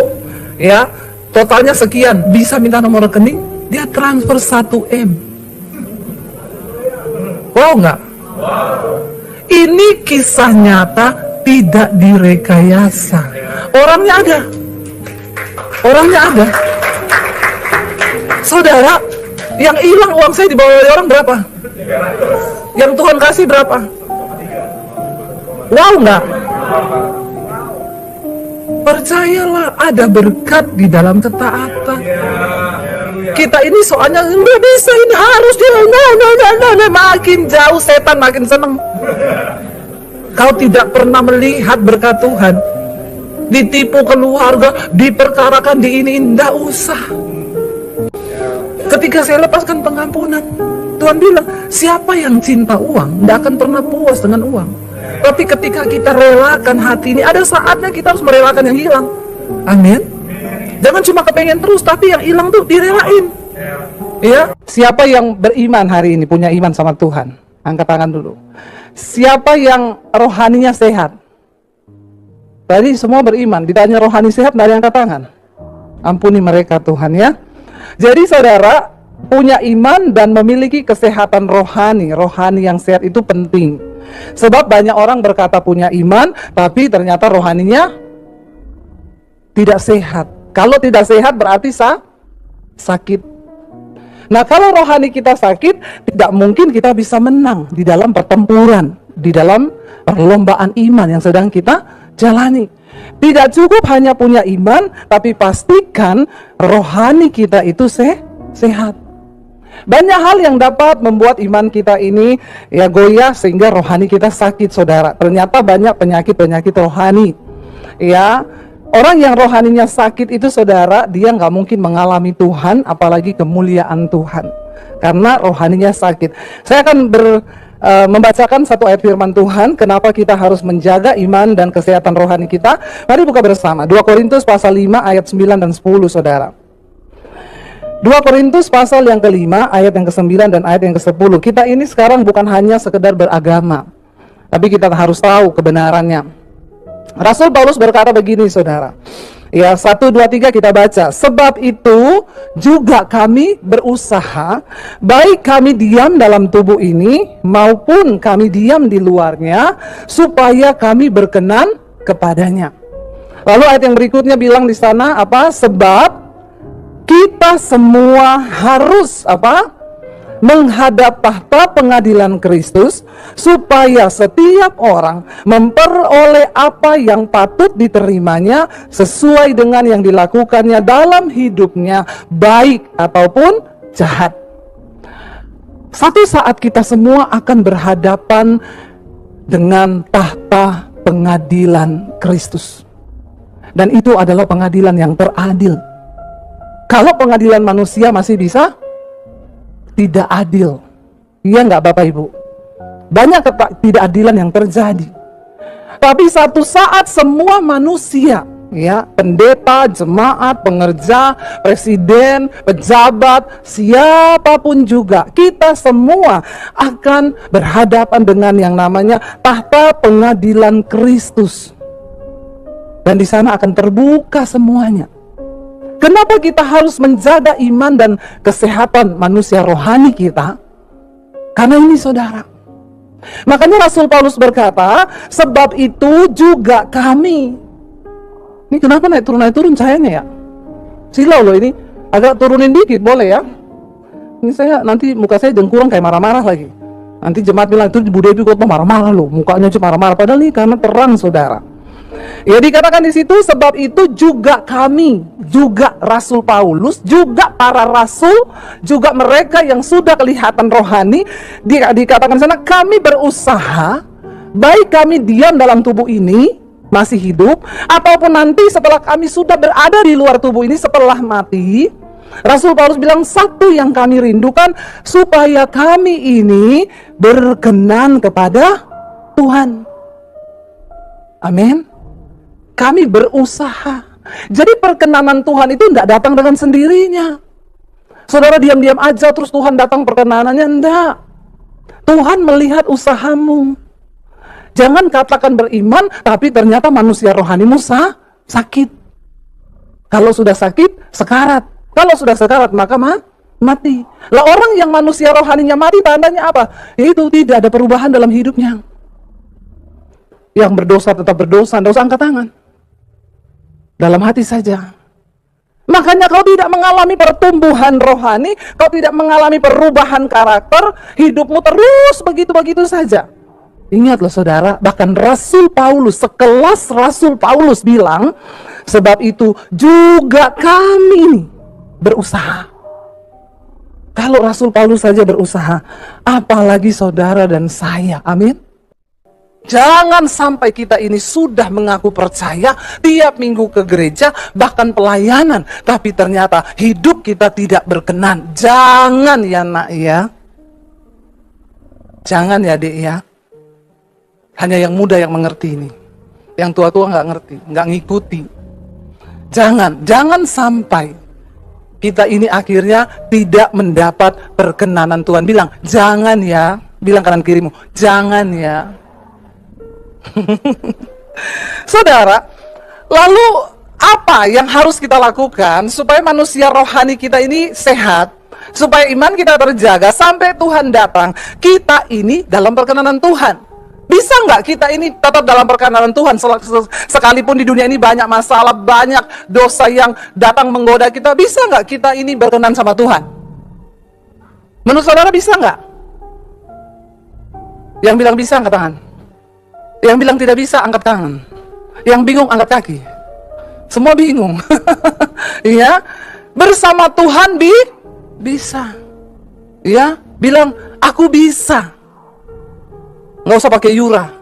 ya totalnya sekian, bisa minta nomor rekening?" Dia transfer 1 M. Wow nggak? Ini kisah nyata, tidak direkayasa. Orangnya ada. Saudara, yang hilang uang saya dibawa oleh orang berapa? Yang Tuhan kasih berapa? Wow nggak? Percayalah, ada berkat di dalam ketaatan. Kita ini soalnya nggak bisa, ini harus dia, makin jauh setan makin seneng. Kau tidak pernah melihat berkat Tuhan, ditipu keluarga, diperkarakan, diiniin, nggak usah. Ketika saya lepaskan pengampunan, Tuhan bilang, siapa yang cinta uang, nggak akan pernah puas dengan uang. Tapi ketika kita relakan hati ini, ada saatnya kita harus merelakan yang hilang. Amin. Jangan cuma kepengen terus, tapi yang hilang tuh direlain. Ya. Siapa yang beriman hari ini, punya iman sama Tuhan? Angkat tangan dulu. Siapa yang rohaninya sehat? Tadi semua beriman, ditanya rohani sehat, nggak ada yang angkat tangan. Ampuni mereka Tuhan ya. Jadi saudara, punya iman dan memiliki kesehatan rohani yang sehat itu penting. Sebab banyak orang berkata punya iman, tapi ternyata rohaninya tidak sehat. Kalau tidak sehat berarti sakit. Nah, kalau rohani kita sakit, tidak mungkin kita bisa menang di dalam pertempuran, di dalam perlombaan iman yang sedang kita jalani. Tidak cukup hanya punya iman, tapi pastikan rohani kita itu sehat. Banyak hal yang dapat membuat iman kita ini ya goyah sehingga rohani kita sakit, saudara. Ternyata banyak penyakit rohani. Ya, orang yang rohaninya sakit itu, saudara, dia nggak mungkin mengalami Tuhan, apalagi kemuliaan Tuhan, karena rohaninya sakit. Saya akan membacakan satu ayat firman Tuhan, kenapa kita harus menjaga iman dan kesehatan rohani kita. Mari buka bersama 2 Korintus pasal 5 ayat 9 dan 10, saudara. 2 Korintus pasal yang ke-5 ayat yang ke-9 dan ayat yang ke-10. Kita ini sekarang bukan hanya sekedar beragama, tapi kita harus tahu kebenarannya. Rasul Paulus berkata begini, saudara. Ya, 1, 2, 3 kita baca. Sebab itu juga kami berusaha, baik kami diam dalam tubuh ini, maupun kami diam di luarnya, supaya kami berkenan kepadanya. Lalu ayat yang berikutnya bilang di sana apa? Sebab kita semua harus apa? Menghadap tahta pengadilan Kristus, supaya setiap orang memperoleh apa yang patut diterimanya sesuai dengan yang dilakukannya dalam hidupnya, baik ataupun jahat. Satu saat kita semua akan berhadapan dengan tahta pengadilan Kristus, dan itu adalah pengadilan yang teradil. Kalau pengadilan manusia masih bisa tidak adil, iya nggak Bapak Ibu? Banyak ketidakadilan yang terjadi. Tapi satu saat semua manusia, ya, pendeta, jemaat, pengerja, presiden, pejabat, siapapun juga, kita semua akan berhadapan dengan yang namanya tahta pengadilan Kristus. Dan di sana akan terbuka semuanya. Kenapa kita harus menjaga iman dan kesehatan manusia rohani kita? Karena ini saudara. Makanya Rasul Paulus berkata, sebab itu juga kami. Ini kenapa naik turun cahayanya ya? Silau loh ini. Agak turunin dikit boleh ya? Ini saya nanti muka saya jengkurang kayak marah-marah lagi. Nanti jemaat bilang itu Bu Devi kok marah-marah loh, mukanya cuma marah-marah. Padahal ini karena terang saudara. Ya dikatakan di situ, sebab itu juga kami, juga Rasul Paulus, juga para rasul, juga mereka yang sudah kelihatan rohani, dikatakan di sana, kami berusaha, baik kami diam dalam tubuh ini, masih hidup, ataupun nanti setelah kami sudah berada di luar tubuh ini, setelah mati. Rasul Paulus bilang, satu yang kami rindukan, supaya kami ini berkenan kepada Tuhan. Amin. Kami berusaha. Jadi perkenanan Tuhan itu tidak datang dengan sendirinya. Saudara diam-diam aja terus Tuhan datang perkenanannya, enggak. Tuhan melihat usahamu. Jangan katakan beriman tapi ternyata manusia rohanimu sakit. Kalau sudah sakit, sekarat. Kalau sudah sekarat maka mati. Lah orang yang manusia rohaninya mati tandanya apa? Yaitu tidak ada perubahan dalam hidupnya. Yang berdosa tetap berdosa, tidak usah angkat tangan. Dalam hati saja. Makanya kau tidak mengalami pertumbuhan rohani, kau tidak mengalami perubahan karakter, hidupmu terus begitu-begitu saja. Ingatlah saudara, bahkan Rasul Paulus, sekelas Rasul Paulus bilang, sebab itu juga kami berusaha. Kalau Rasul Paulus saja berusaha, apalagi saudara dan saya, amin. Jangan sampai kita ini sudah mengaku percaya, tiap minggu ke gereja, bahkan pelayanan, tapi ternyata hidup kita tidak berkenan. Jangan ya nak ya. Jangan ya dek ya. Hanya yang muda yang mengerti ini. Yang tua-tua nggak ngerti, nggak ngikuti. Jangan sampai kita ini akhirnya tidak mendapat perkenanan Tuhan. Bilang, jangan ya. Bilang kanan kirimu, jangan ya. Saudara, lalu apa yang harus kita lakukan supaya manusia rohani kita ini sehat, supaya iman kita terjaga sampai Tuhan datang? Kita ini dalam perkenanan Tuhan. Bisa nggak kita ini tetap dalam perkenanan Tuhan sekalipun di dunia ini banyak masalah, banyak dosa yang datang menggoda kita? Bisa nggak kita ini berkenan sama Tuhan? Menurut saudara bisa nggak? Yang bilang bisa angkat tangan. Yang bilang tidak bisa, angkat tangan. Yang bingung, angkat kaki. Semua bingung. Ya, bersama Tuhan bisa. Ya, bilang, aku bisa. Nggak usah pakai yura.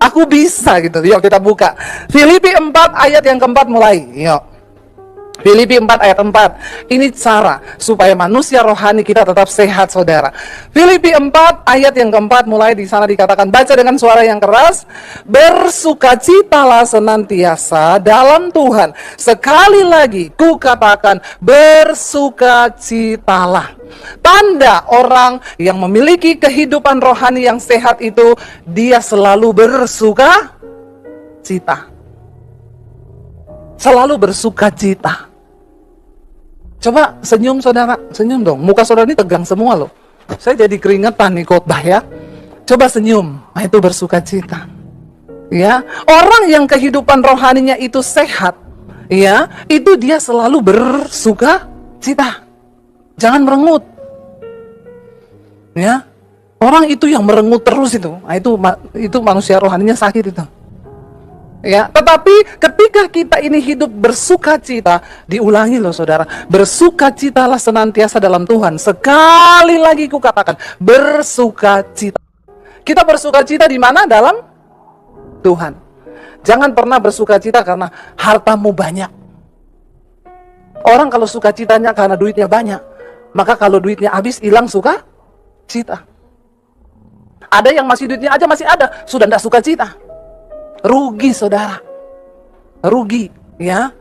Aku bisa gitu. Yuk kita buka. Filipi 4 ayat yang keempat mulai. Yuk. Filipi 4 ayat 4. Ini cara supaya manusia rohani kita tetap sehat, saudara. Filipi 4 ayat yang keempat mulai di sana dikatakan, baca dengan suara yang keras, bersukacitalah senantiasa dalam Tuhan. Sekali lagi ku katakan, bersukacitalah. Tanda orang yang memiliki kehidupan rohani yang sehat itu, dia selalu bersukacita. Selalu bersuka cita. Coba senyum saudara, senyum dong. Muka saudara ini tegang semua loh. Saya jadi keringetan nih khotbah ya. Coba senyum, nah itu bersuka cita. Ya, orang yang kehidupan rohaninya itu sehat, ya, itu dia selalu bersuka cita. Jangan merengut. Ya, orang itu yang merengut terus itu, nah itu manusia rohaninya sakit itu. Ya, tetapi ketika kita ini hidup bersuka cita, diulangi loh saudara, bersuka citalah senantiasa dalam Tuhan. Sekali lagi ku katakan, bersuka cita. Kita bersuka cita di mana? Dalam Tuhan. Jangan pernah bersuka cita karena hartamu banyak. Orang kalau suka citanya karena duitnya banyak, maka kalau duitnya habis hilang suka cita. Ada yang masih duitnya aja masih ada, sudah tidak suka cita. Rugi saudara, rugi ya.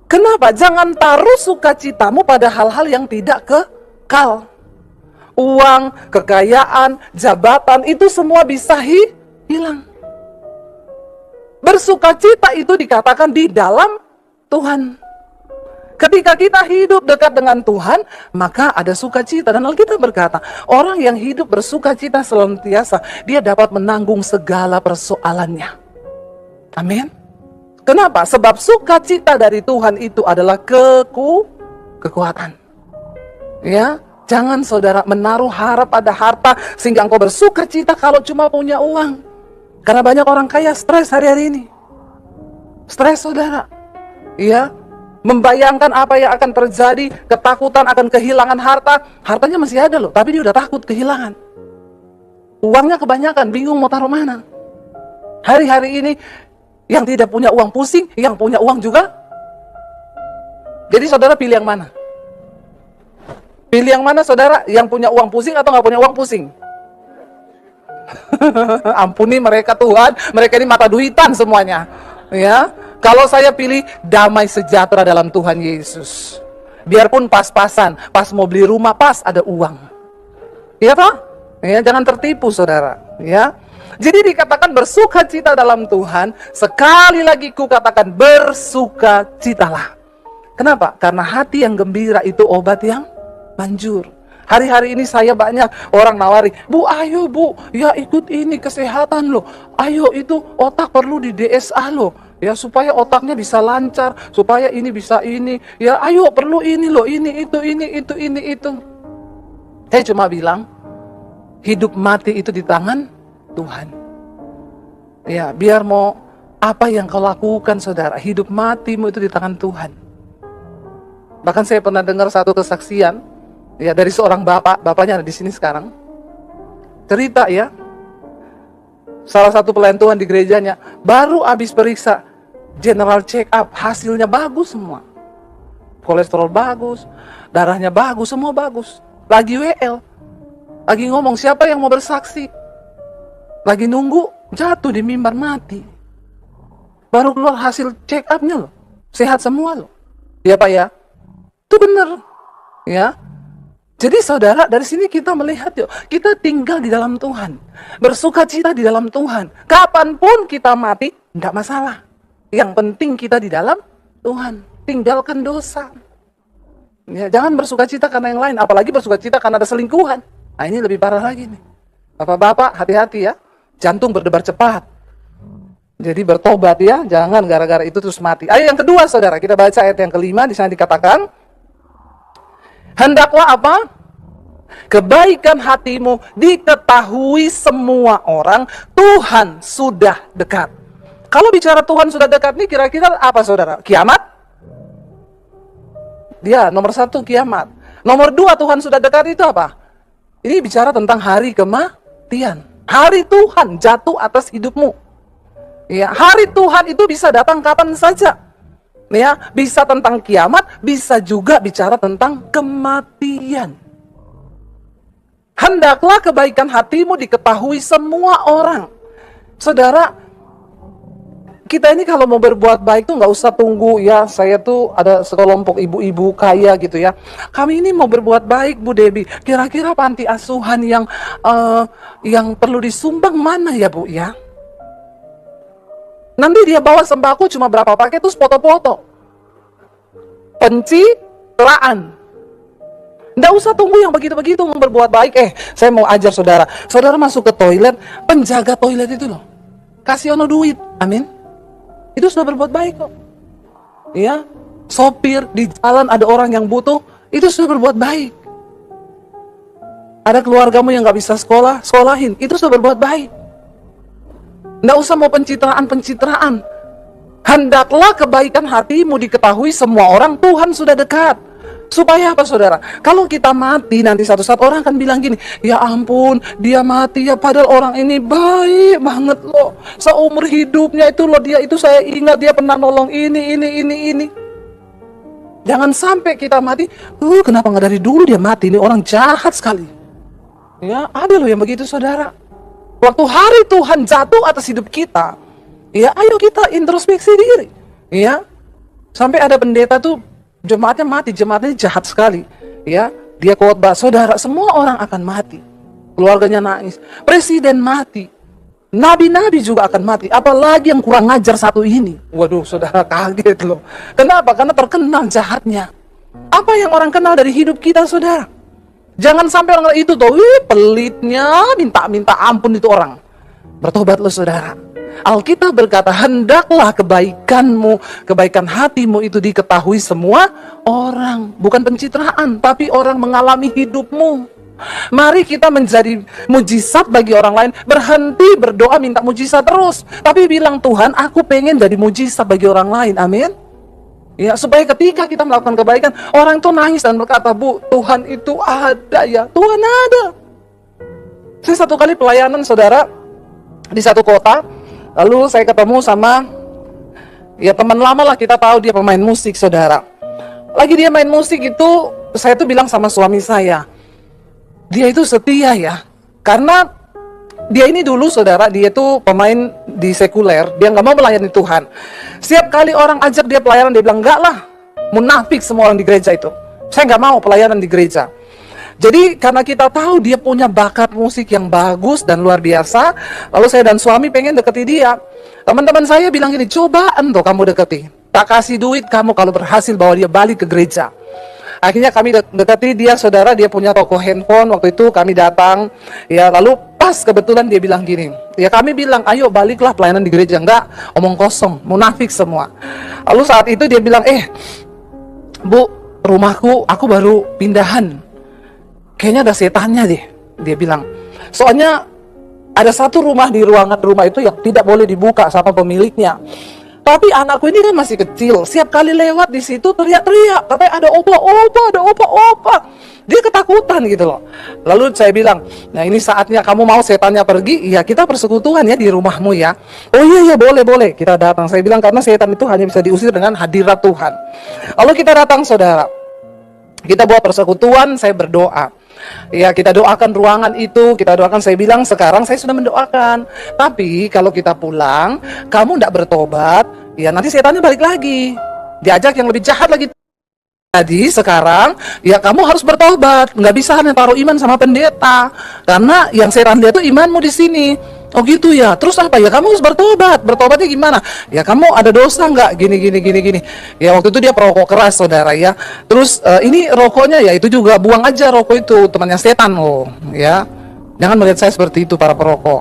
Kenapa? Jangan taruh sukacitamu pada hal-hal yang tidak kekal. Uang, kekayaan, jabatan itu semua bisa hilang. Bersukacita itu dikatakan di dalam Tuhan. Ketika kita hidup dekat dengan Tuhan, maka ada sukacita. Dan Alkitab berkata, orang yang hidup bersukacita senantiasa, dia dapat menanggung segala persoalannya. Amin. Kenapa? Sebab sukacita dari Tuhan itu adalah kekuatan. Ya, jangan saudara menaruh harap pada harta sehingga engkau bersukacita kalau cuma punya uang. Karena banyak orang kaya stres hari-hari ini. Stres saudara. Ya, membayangkan apa yang akan terjadi, ketakutan akan kehilangan harta. Hartanya masih ada loh, tapi dia udah takut kehilangan. Uangnya kebanyakan, bingung mau taruh mana. Hari-hari ini yang tidak punya uang pusing, yang punya uang juga. Jadi saudara pilih yang mana? Pilih yang mana saudara? Yang punya uang pusing atau nggak punya uang pusing? Ampuni mereka Tuhan, mereka ini mata duitan semuanya. Ya, kalau saya pilih damai sejahtera dalam Tuhan Yesus. Biarpun pas-pasan, pas mau beli rumah pas ada uang. Iya toh? Ya, jangan tertipu saudara. Ya. Jadi dikatakan bersukacita dalam Tuhan. Sekali lagi ku katakan bersukacitalah. Kenapa? Karena hati yang gembira itu obat yang manjur. Hari-hari ini saya banyak orang nawari, Bu ayo Bu, ya ikut ini kesehatan loh. Ayo itu otak perlu di DSA loh. Ya supaya otaknya bisa lancar, supaya ini bisa ini. Ya ayo perlu ini loh, ini itu. Saya cuma bilang, hidup mati itu di tangan Tuhan. Ya, biar mau apa yang kau lakukan saudara, hidup matimu itu di tangan Tuhan. Bahkan saya pernah dengar satu kesaksian ya dari seorang bapaknya ada di sini sekarang. Cerita ya, salah satu pelayan Tuhan di gerejanya baru habis periksa general check up, hasilnya bagus semua. Kolesterol bagus, darahnya bagus, semua bagus. Lagi WL, lagi ngomong siapa yang mau bersaksi. Lagi nunggu, jatuh di mimbar mati. Baru keluar hasil check up-nya loh. Sehat semua loh. Ya Pak ya? Itu benar. Ya. Jadi saudara, dari sini kita melihat yuk. Kita tinggal di dalam Tuhan. Bersukacita di dalam Tuhan. Kapanpun kita mati, enggak masalah. Yang penting kita di dalam Tuhan. Tinggalkan dosa. Ya, jangan bersukacita karena yang lain. Apalagi bersukacita karena ada selingkuhan. Nah ini lebih parah lagi nih. Bapak-bapak hati-hati ya. Jantung berdebar cepat. Jadi bertobat ya, jangan gara-gara itu terus mati. Ayat yang kedua saudara, kita baca ayat yang kelima. Di sana dikatakan, hendaklah apa? Kebaikan hatimu diketahui semua orang, Tuhan sudah dekat. Kalau bicara Tuhan sudah dekat nih, kira-kira apa saudara? Kiamat? Dia nomor 1 kiamat. Nomor 2 Tuhan sudah dekat itu apa? Ini bicara tentang hari kematian. Hari Tuhan jatuh atas hidupmu. Ya, hari Tuhan itu bisa datang kapan saja. Ya, bisa tentang kiamat, bisa juga bicara tentang kematian. Hendaklah kebaikan hatimu diketahui semua orang. Saudara, kita ini kalau mau berbuat baik tuh nggak usah tunggu ya. Saya tuh ada sekelompok ibu-ibu kaya gitu ya. Kami ini mau berbuat baik Bu Debbie. Kira-kira panti asuhan yang perlu disumbang mana ya Bu ya? Nanti dia bawa sembako cuma berapa paket terus foto-foto. pencitraan. Nggak usah tunggu yang begitu-begitu mau berbuat baik. Saya mau ajar saudara. Saudara masuk ke toilet, penjaga toilet itu loh, kasih ono duit. Amin. Itu sudah berbuat baik kok. Ya, sopir di jalan ada orang yang butuh, itu sudah berbuat baik. Ada keluargamu yang nggak bisa sekolah, sekolahin, itu sudah berbuat baik. Nggak usah mau pencitraan. Hendaklah kebaikan hatimu diketahui semua orang, Tuhan sudah dekat. Supaya apa saudara? Kalau kita mati nanti satu saat orang akan bilang gini, ya ampun dia mati ya, padahal orang ini baik banget loh. Seumur hidupnya itu loh dia itu saya ingat dia pernah nolong ini. Jangan sampai kita mati, kenapa nggak dari dulu dia mati, ini orang jahat sekali. Ya ada loh yang begitu saudara. Waktu hari Tuhan jatuh atas hidup kita, ya ayo kita introspeksi diri. Ya sampai ada pendeta tuh jemaatnya mati, jemaatnya jahat sekali. Ya, dia khotbah, saudara, semua orang akan mati. Keluarganya nangis, presiden mati, nabi-nabi juga akan mati. Apalagi yang kurang ngajar satu ini. Waduh, saudara kaget loh. Kenapa? Karena terkenal jahatnya. Apa yang orang kenal dari hidup kita, saudara? Jangan sampai orang itu tuh, pelitnya, minta ampun itu orang. Bertobatlah, saudara. Alkitab berkata, hendaklah kebaikanmu, kebaikan hatimu itu diketahui semua orang. Bukan pencitraan, tapi orang mengalami hidupmu. Mari kita menjadi mujizat bagi orang lain. Berhenti berdoa minta mujizat terus, tapi bilang, Tuhan aku pengen jadi mujizat bagi orang lain. Amin. Ya, supaya ketika kita melakukan kebaikan, orang itu nangis dan berkata, Bu, Tuhan itu ada ya. Tuhan ada. Saya satu kali pelayanan saudara di satu kota. Lalu saya ketemu sama ya teman lama lah, kita tahu dia pemain musik saudara. Lagi dia main musik itu, saya tuh bilang sama suami saya, dia itu setia ya. Karena dia ini dulu saudara, dia itu pemain di sekuler, dia nggak mau melayani Tuhan. Setiap kali orang ajak dia pelayanan, dia bilang, enggak lah, munafik semua orang di gereja itu. Saya nggak mau pelayanan di gereja. Jadi karena kita tahu dia punya bakat musik yang bagus dan luar biasa, lalu saya dan suami pengen deketi dia. Teman-teman saya bilang gini, cobaan tuh kamu deketi, tak kasih duit kamu kalau berhasil bawa dia balik ke gereja. Akhirnya kami deketi dia saudara, dia punya toko handphone, waktu itu kami datang, ya lalu pas kebetulan dia bilang gini, ya kami bilang ayo baliklah pelayanan di gereja, enggak, omong kosong, munafik semua. Lalu saat itu dia bilang, Bu, rumahku aku baru pindahan, kayaknya ada setannya deh, dia bilang. Soalnya ada satu rumah di ruangan rumah itu yang tidak boleh dibuka sama pemiliknya. Tapi anakku ini kan masih kecil, setiap kali lewat di situ teriak-teriak, katanya ada opa. Dia ketakutan gitu loh. Lalu saya bilang, nah ini saatnya kamu mau setannya pergi, ya kita persekutuan ya di rumahmu ya. Oh iya boleh, kita datang. Saya bilang karena setan itu hanya bisa diusir dengan hadirat Tuhan. Lalu kita datang saudara, kita buat persekutuan, saya berdoa. Ya kita doakan ruangan itu, kita doakan, saya bilang sekarang saya sudah mendoakan. Tapi kalau kita pulang, kamu tidak bertobat, ya nanti setannya balik lagi. Diajak yang lebih jahat lagi. Jadi sekarang, ya kamu harus bertobat. Nggak bisa hanya taruh iman sama pendeta. Karena yang setan dia itu imanmu di sini. Oh gitu ya, terus apa ya, kamu harus bertobat. Bertobatnya gimana? Ya kamu ada dosa nggak? Gini. Ya waktu itu dia perokok keras saudara ya. Terus ini rokoknya ya itu juga buang aja rokok itu, temannya setan loh ya. Jangan melihat saya seperti itu para perokok.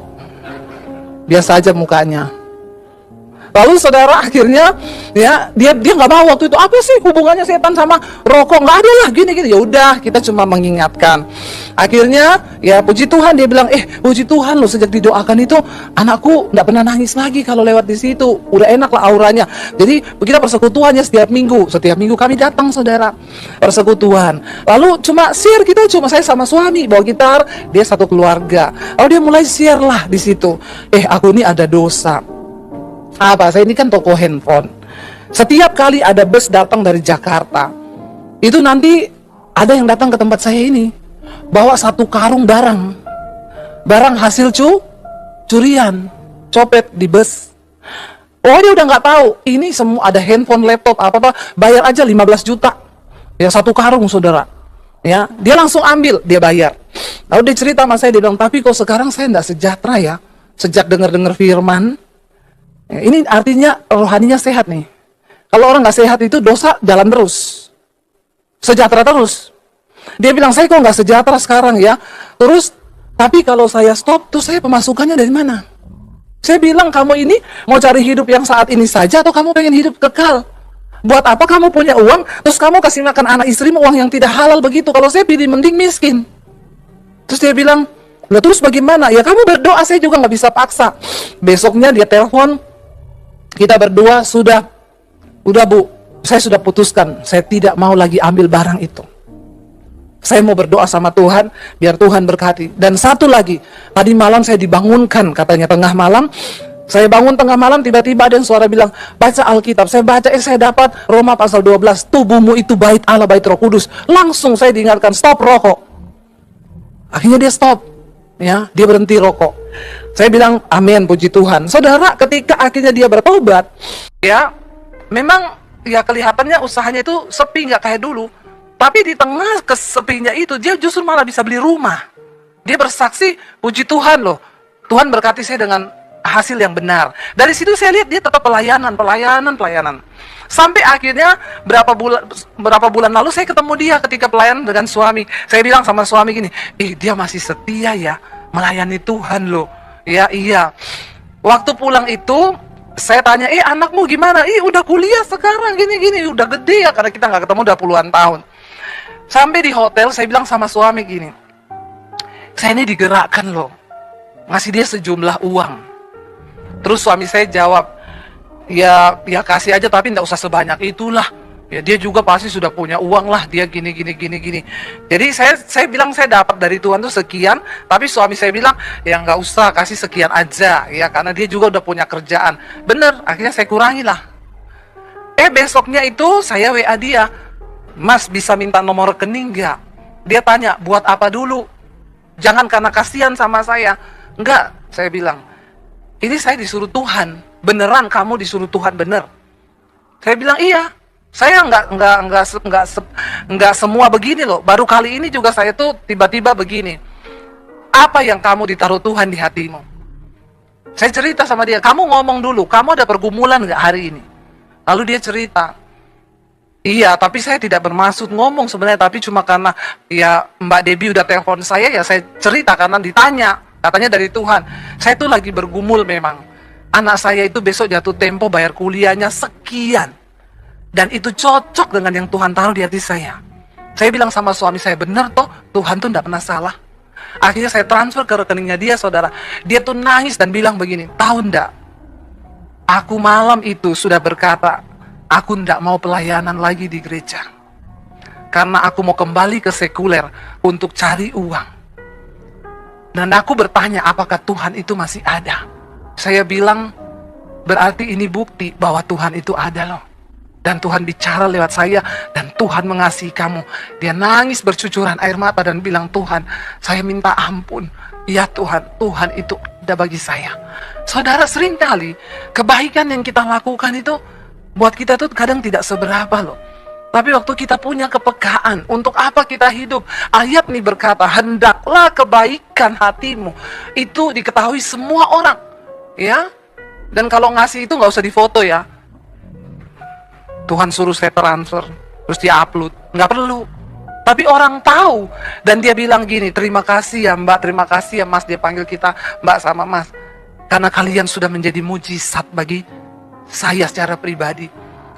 Biasa aja mukanya. Lalu saudara akhirnya ya dia nggak mau waktu itu, apa sih hubungannya setan sama rokok, nggak ada lah gini. Ya udah kita cuma mengingatkan. Akhirnya ya puji Tuhan dia bilang, puji Tuhan loh sejak didoakan itu anakku nggak pernah nangis lagi kalau lewat di situ, udah enak lah auranya. Jadi kita persekutuannya setiap minggu kami datang saudara persekutuan. Lalu cuma share, kita cuma saya sama suami bawa gitar, dia satu keluarga. Lalu dia mulai share lah di situ, aku ini ada dosa. Apa? Saya ini kan toko handphone. Setiap kali ada bus datang dari Jakarta, itu nanti ada yang datang ke tempat saya ini, bawa satu karung barang hasil curian, copet di bus. Oh dia udah nggak tahu, ini semua ada handphone, laptop, apa bayar aja 15 juta, ya satu karung saudara. Ya dia langsung ambil, dia bayar. Lalu dia cerita sama saya, dia bilang, tapi kok sekarang saya nggak sejahtera ya, sejak dengar firman. Ini artinya rohaninya sehat nih. Kalau orang nggak sehat itu dosa jalan terus. sejahtera terus. Dia bilang, saya kok nggak sejahtera sekarang ya. Terus, tapi kalau saya stop, terus saya pemasukannya dari mana? Saya bilang, kamu ini mau cari hidup yang saat ini saja, atau kamu pengen hidup kekal? Buat apa kamu punya uang, terus kamu kasih makan anak istrimu uang yang tidak halal begitu? Kalau saya pilih mending miskin. Terus dia bilang, lah terus bagaimana? Ya kamu berdoa, saya juga nggak bisa paksa. Besoknya dia telepon, kita berdua udah Bu, saya sudah putuskan, saya tidak mau lagi ambil barang itu. Saya mau berdoa sama Tuhan, biar Tuhan berkati. Dan satu lagi, tadi malam saya dibangunkan, katanya tengah malam. Saya bangun tengah malam, tiba-tiba ada yang suara bilang, baca Alkitab. Saya baca, saya dapat Roma pasal 12, tubuhmu itu bait Allah, bait Roh Kudus. Langsung saya diingatkan, stop rokok. Akhirnya dia stop, ya, dia berhenti rokok. Saya bilang, amin, puji Tuhan. Saudara, ketika akhirnya dia bertobat, ya, memang ya kelihatannya usahanya itu sepi, nggak kayak dulu. Tapi di tengah kesepinya itu, dia justru malah bisa beli rumah. Dia bersaksi, puji Tuhan loh. Tuhan berkati saya dengan hasil yang benar. Dari situ saya lihat dia tetap pelayanan. Sampai akhirnya berapa bulan lalu saya ketemu dia ketika pelayanan dengan suami. Saya bilang sama suami gini, dia masih setia ya, melayani Tuhan loh. Ya iya. Waktu pulang itu, saya tanya, anakmu gimana? Udah kuliah sekarang, gini-gini, udah gede ya, karena kita nggak ketemu udah puluhan tahun. Sampai di hotel, saya bilang sama suami gini, saya ini digerakkan loh, ngasih dia sejumlah uang. Terus suami saya jawab, ya kasih aja tapi nggak usah sebanyak itulah. Ya dia juga pasti sudah punya uang lah, dia gini. Jadi saya bilang saya dapat dari Tuhan tuh sekian, tapi suami saya bilang, ya nggak usah, kasih sekian aja, ya karena dia juga udah punya kerjaan. Bener, akhirnya saya kurangi lah. Besoknya itu saya WA dia, Mas bisa minta nomor rekening nggak? Dia tanya, buat apa dulu? Jangan karena kasihan sama saya. Enggak, saya bilang, ini saya disuruh Tuhan. Beneran kamu disuruh Tuhan, bener? Saya bilang, iya. Saya enggak semua begini loh. Baru kali ini juga saya tuh tiba-tiba begini. Apa yang kamu ditaruh Tuhan di hatimu? Saya cerita sama dia, kamu ngomong dulu, kamu ada pergumulan nggak hari ini? Lalu dia cerita, iya, tapi saya tidak bermaksud ngomong sebenarnya, tapi cuma karena ya Mbak Debbie udah telepon saya, ya saya cerita karena ditanya, katanya dari Tuhan. Saya tuh lagi bergumul memang. Anak saya itu besok jatuh tempo bayar kuliahnya sekian. Dan itu cocok dengan yang Tuhan taruh di hati saya. Saya bilang sama suami saya, benar toh, Tuhan tuh tidak pernah salah. Akhirnya saya transfer ke rekeningnya dia, saudara. Dia tuh nangis dan bilang begini, tahu ndak? Aku malam itu sudah berkata, aku tidak mau pelayanan lagi di gereja. Karena aku mau kembali ke sekuler untuk cari uang. Dan aku bertanya, apakah Tuhan itu masih ada? Saya bilang, berarti ini bukti bahwa Tuhan itu ada loh. Dan Tuhan bicara lewat saya, dan Tuhan mengasihi kamu. Dia nangis bercucuran air mata dan bilang, Tuhan, saya minta ampun. Ya Tuhan, Tuhan itu ada bagi saya. Saudara, seringkali kebaikan yang kita lakukan itu buat kita tuh kadang tidak seberapa loh. Tapi waktu kita punya kepekaan, untuk apa kita hidup? Ayat nih berkata, hendaklah kebaikan hatimu itu diketahui semua orang. Ya, dan kalau ngasih itu nggak usah difoto ya. Tuhan suruh saya transfer, terus dia upload, nggak perlu. Tapi orang tahu, dan dia bilang gini, terima kasih ya Mbak, terima kasih ya Mas, dia panggil kita Mbak sama Mas. Karena kalian sudah menjadi mujizat bagi saya secara pribadi.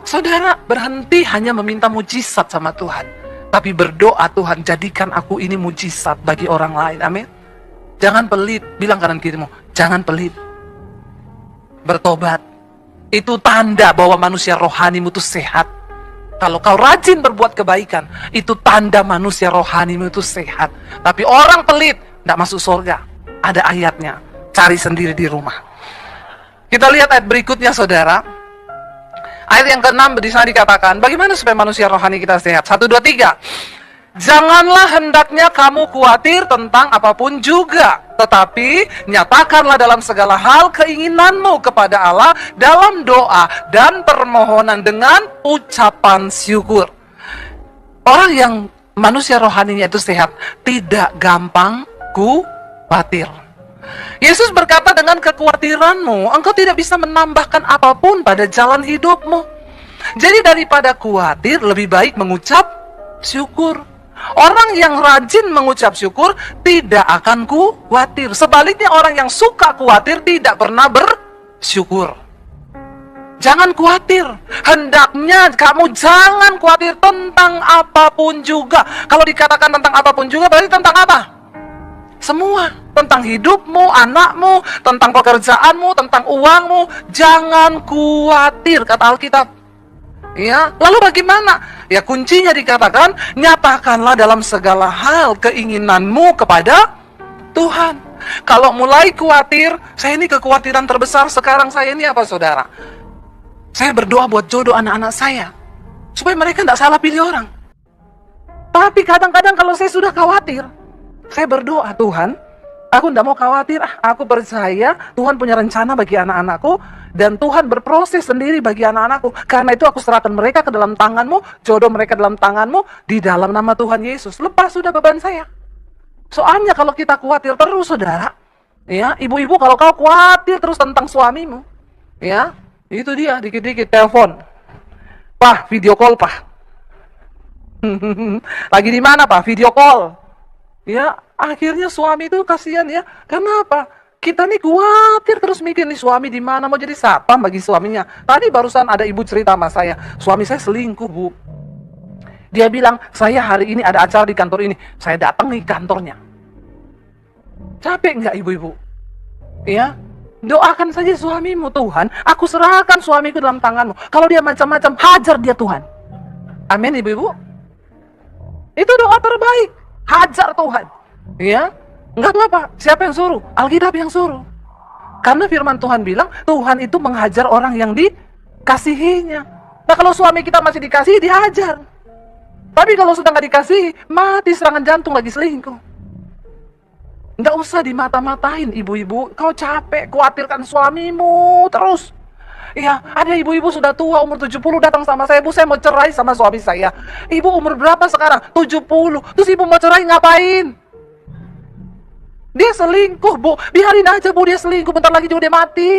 Saudara, berhenti hanya meminta mujizat sama Tuhan, tapi berdoa, Tuhan jadikan aku ini mujizat bagi orang lain, amin. Jangan pelit, bilang kanan kirimu, jangan pelit. Bertobat, itu tanda bahwa manusia rohanimu itu sehat. Kalau kau rajin berbuat kebaikan, itu tanda manusia rohanimu itu sehat. Tapi orang pelit, tidak masuk surga. Ada ayatnya, cari sendiri di rumah. Kita lihat ayat berikutnya, saudara. Ayat yang ke-6 di sana dikatakan, bagaimana supaya manusia rohani kita sehat? 1, 2, 3. Janganlah hendaknya kamu khawatir tentang apapun juga, tetapi nyatakanlah dalam segala hal keinginanmu kepada Allah dalam doa dan permohonan dengan ucapan syukur. Orang yang manusia rohaninya itu sehat, tidak gampang khawatir. Yesus berkata, dengan kekhawatiranmu, engkau tidak bisa menambahkan apapun pada jalan hidupmu. Jadi daripada khawatir, lebih baik mengucap syukur. Orang yang rajin mengucap syukur tidak akan khawatir. Sebaliknya orang yang suka khawatir tidak pernah bersyukur. Jangan khawatir. Hendaknya kamu jangan khawatir tentang apapun juga. Kalau dikatakan tentang apapun juga berarti tentang apa? Semua. Tentang hidupmu, anakmu, tentang pekerjaanmu, tentang uangmu. Jangan khawatir, kata Alkitab. Ya, lalu bagaimana? Ya, kuncinya dikatakan, nyatakanlah dalam segala hal keinginanmu kepada Tuhan. Kalau mulai khawatir, saya ini kekhawatiran terbesar sekarang saya ini apa, saudara? Saya berdoa buat jodoh anak-anak saya, supaya mereka tidak salah pilih orang. Tapi kadang-kadang kalau saya sudah khawatir, saya berdoa, Tuhan, aku tidak mau khawatir, aku percaya Tuhan punya rencana bagi anak-anakku, dan Tuhan berproses sendiri bagi anak-anakku. Karena itu aku serahkan mereka ke dalam tanganmu, jodoh mereka dalam tanganmu, di dalam nama Tuhan Yesus. Lepas sudah beban saya. Soalnya kalau kita khawatir terus, saudara, ya, ibu-ibu kalau kau khawatir terus tentang suamimu, ya, itu dia, dikit-dikit telepon. Pak, video call, Pak. Lagi di mana, Pak? Video call. Ya, akhirnya suami itu kasihan ya. Kenapa? Kita nih khawatir terus mikir nih suami di mana, mau jadi satpam bagi suaminya. Tadi barusan ada ibu cerita sama saya, suami saya selingkuh, Bu. Dia bilang, saya hari ini ada acara di kantor ini. Saya datang nih kantornya. Capek nggak ibu-ibu? Ya, doakan saja suamimu, Tuhan, aku serahkan suamiku dalam tanganmu. Kalau dia macam-macam, hajar dia, Tuhan. Amin, ibu-ibu. Itu doa terbaik. Hajar Tuhan. Ya, nggak apa-apa. Siapa yang suruh? Alkitab yang suruh. Karena firman Tuhan bilang, Tuhan itu menghajar orang yang dikasihinya. Nah, kalau suami kita masih dikasihi, dihajar. Tapi kalau sudah nggak dikasihi, mati serangan jantung lagi selingkuh. Nggak usah dimata-matain, ibu-ibu. Kau capek, khawatirkan suamimu terus. Ya, ada ibu-ibu sudah tua, umur 70, datang sama saya, Bu, saya mau cerai sama suami saya. Ibu umur berapa sekarang? 70. Terus ibu mau cerai ngapain? Dia selingkuh, Bu. Biarin aja, Bu, dia selingkuh. Bentar lagi juga dia mati.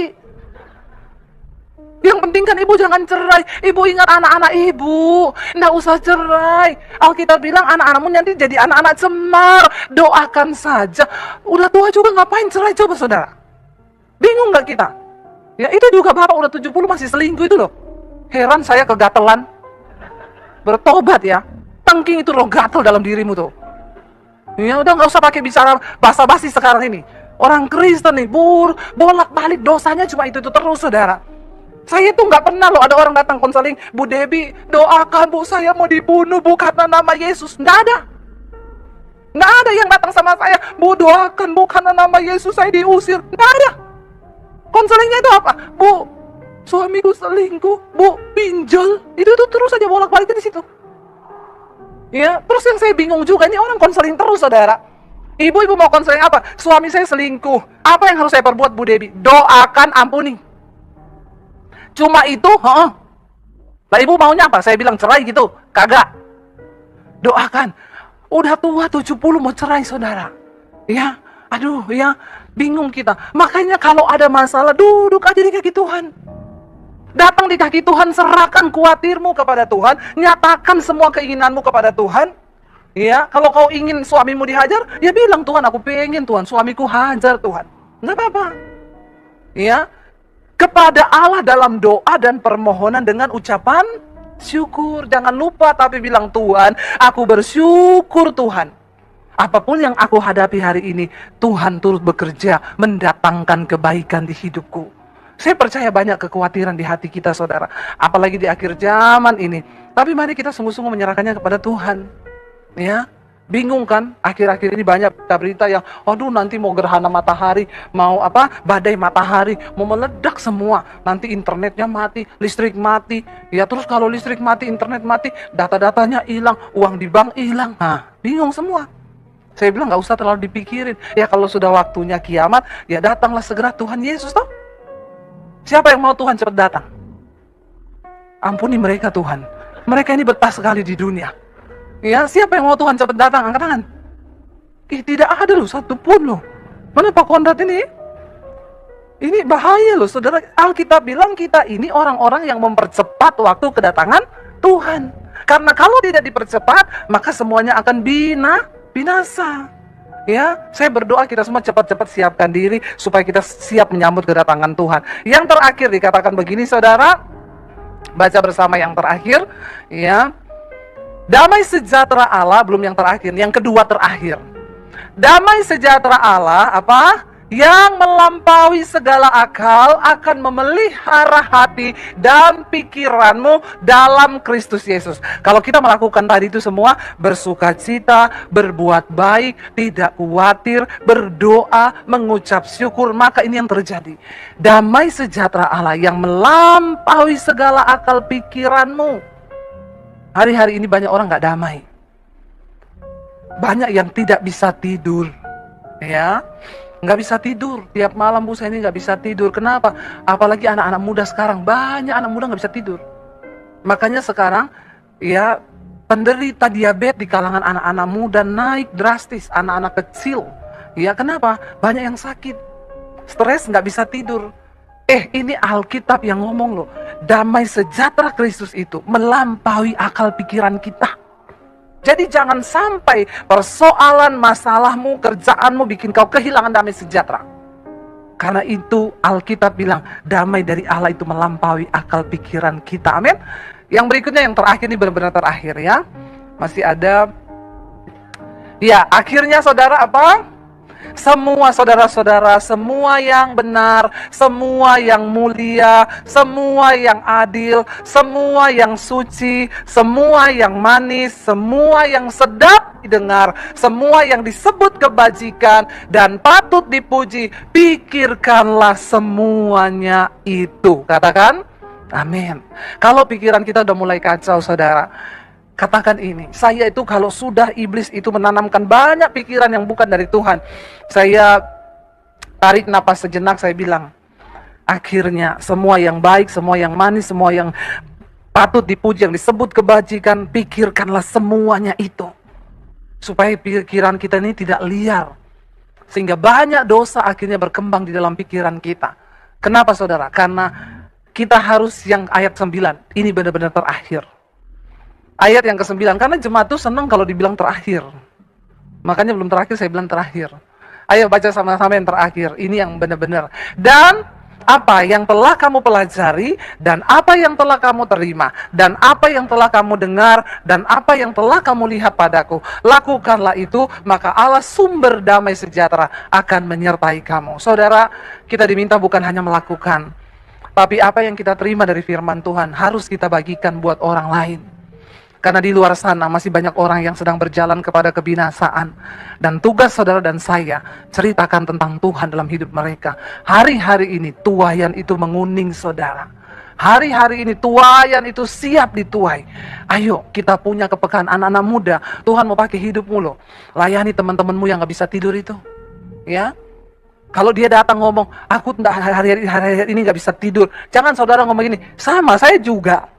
Yang penting kan ibu jangan cerai. Ibu ingat anak-anak ibu. Nggak usah cerai. Alkitab bilang anak-anakmu nanti jadi anak-anak cemar. Doakan saja. Udah tua juga ngapain cerai, coba saudara? Bingung nggak kita? Ya itu juga bapak udah 70 masih selingkuh itu loh. Heran saya kegatelan. Bertobat ya. Tengking itu loh gatel dalam dirimu tuh. Ya udah nggak usah pakai bicara basa-basi sekarang ini. Orang Kristen nih bolak-balik dosanya cuma itu terus, saudara. Saya tuh nggak pernah loh ada orang datang konseling, Bu Debbie, doakan Bu, saya mau dibunuh, Bu, karena nama Yesus. Nggak ada. Nggak ada yang datang sama saya, Bu, doakan Bu, karena nama Yesus saya diusir. Nggak ada. Konselingnya itu apa? Bu, suamiku selingkuh, Bu, pinjol. Itu tuh terus aja bolak-balik di situ. Ya, terus yang saya bingung juga, ini orang konseling terus, saudara. Ibu-ibu mau konseling apa? Suami saya selingkuh. Apa yang harus saya perbuat, Bu Debbie? Doakan, ampuni. Cuma itu, Lah ibu maunya apa? Saya bilang cerai gitu. Kagak. Doakan. Udah tua 70 mau cerai, saudara. Ya, aduh ya, bingung kita. Makanya kalau ada masalah, duduk aja di kaki Tuhan. Datang di kaki Tuhan, serahkan khawatirmu kepada Tuhan, nyatakan semua keinginanmu kepada Tuhan. Ya, kalau kau ingin suamimu dihajar, ya bilang, Tuhan, aku pengen Tuhan, suamiku hajar Tuhan. Nggak apa-apa. Ya, kepada Allah dalam doa dan permohonan dengan ucapan syukur. Jangan lupa tapi bilang, Tuhan, aku bersyukur Tuhan. Apapun yang aku hadapi hari ini, Tuhan turut bekerja mendatangkan kebaikan di hidupku. Saya percaya banyak kekhawatiran di hati kita, saudara. Apalagi di akhir zaman ini. Tapi mari kita sungguh-sungguh menyerahkannya kepada Tuhan. Ya, bingung kan? Akhir-akhir ini banyak berita yang, aduh nanti mau gerhana matahari, mau apa? Badai matahari, mau meledak semua. Nanti internetnya mati, listrik mati. Ya terus kalau listrik mati, internet mati, data-datanya hilang, uang di bank hilang. Nah, bingung semua. Saya bilang nggak usah terlalu dipikirin. Ya kalau sudah waktunya kiamat, ya datanglah segera Tuhan Yesus toh. Siapa yang mau Tuhan cepat datang? Ampuni mereka Tuhan. Mereka ini betah sekali di dunia. Ya, siapa yang mau Tuhan cepat datang? Angkat tangan. Tidak ada loh, satu pun loh. Mana Pak Konrad ini? Ini bahaya loh, saudara. Alkitab bilang kita ini orang-orang yang mempercepat waktu kedatangan Tuhan. Karena kalau tidak dipercepat, maka semuanya akan binasa. Ya, saya berdoa kita semua cepat-cepat siapkan diri supaya kita siap menyambut kedatangan Tuhan. Yang terakhir dikatakan begini, saudara. Baca bersama yang terakhir, ya. Damai sejahtera Allah, belum yang terakhir, yang kedua terakhir. Damai sejahtera Allah, apa? Yang melampaui segala akal akan memelihara hati dan pikiranmu dalam Kristus Yesus. Kalau kita melakukan tadi itu semua, bersukacita, berbuat baik, tidak khawatir, berdoa, mengucap syukur, maka ini yang terjadi. Damai sejahtera Allah yang melampaui segala akal pikiranmu. Hari-hari ini banyak orang gak damai. Banyak yang tidak bisa tidur. Ya, nggak bisa tidur. Tiap malam Bu, saya ini nggak bisa tidur. Kenapa? Apalagi anak-anak muda sekarang. Banyak anak muda nggak bisa tidur. Makanya sekarang, ya, penderita diabetes di kalangan anak-anak muda naik drastis. Anak-anak kecil. Ya, kenapa? Banyak yang sakit. Stres, nggak bisa tidur. Ini Alkitab yang ngomong loh. Damai sejahtera Kristus itu melampaui akal pikiran kita. Jadi jangan sampai persoalan, masalahmu, kerjaanmu bikin kau kehilangan damai sejahtera. Karena itu Alkitab bilang, damai dari Allah itu melampaui akal pikiran kita. Amin. Yang berikutnya, yang terakhir, ini benar-benar terakhir ya. Masih ada. Ya, akhirnya saudara apa? Semua saudara-saudara, semua yang benar, semua yang mulia, semua yang adil, semua yang suci, semua yang manis, semua yang sedap didengar, semua yang disebut kebajikan dan patut dipuji, pikirkanlah semuanya itu. Katakan, amin. Kalau pikiran kita udah mulai kacau, saudara, katakan ini, saya itu kalau sudah iblis itu menanamkan banyak pikiran yang bukan dari Tuhan, saya tarik napas sejenak, saya bilang, akhirnya semua yang baik, semua yang manis, semua yang patut dipuji, yang disebut kebajikan, pikirkanlah semuanya itu. Supaya pikiran kita ini tidak liar. Sehingga banyak dosa akhirnya berkembang di dalam pikiran kita. Kenapa saudara? Karena kita harus yang ayat 9, ini benar-benar terakhir. Ayat yang ke-9, karena jemaat itu senang kalau dibilang terakhir. Makanya belum terakhir, saya bilang terakhir. Ayo baca sama-sama yang terakhir. Ini yang benar-benar. Dan apa yang telah kamu pelajari, dan apa yang telah kamu terima, dan apa yang telah kamu dengar, dan apa yang telah kamu lihat padaku, lakukanlah itu, maka Allah sumber damai sejahtera akan menyertai kamu. Saudara, kita diminta bukan hanya melakukan, tapi apa yang kita terima dari firman Tuhan harus kita bagikan buat orang lain. Karena di luar sana masih banyak orang yang sedang berjalan kepada kebinasaan. Dan tugas saudara dan saya ceritakan tentang Tuhan dalam hidup mereka. Hari-hari ini tuaian itu menguning saudara. Hari-hari ini tuaian itu siap dituai. Ayo kita punya kepekaan anak-anak muda. Tuhan mau pakai hidupmu loh. Layani teman-temanmu yang gak bisa tidur itu. Ya. Kalau dia datang ngomong, aku hari-hari ini gak bisa tidur. Jangan saudara ngomong gini, sama saya juga.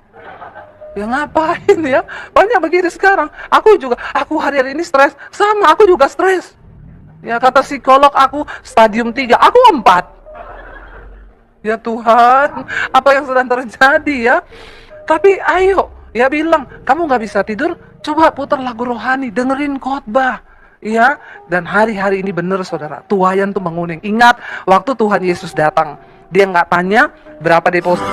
Ya ngapain ya? Banyak begitu sekarang. Aku hari-hari ini stres. Sama, aku juga stres. Ya kata psikolog aku stadium 3, aku 4. Ya Tuhan, apa yang sedang terjadi ya? Tapi ayo, ya bilang, kamu gak bisa tidur, coba putar lagu rohani, dengerin khotbah. Ya, dan hari-hari ini benar saudara, tuaian tuh menguning. Ingat, waktu Tuhan Yesus datang, dia nggak tanya berapa deposit.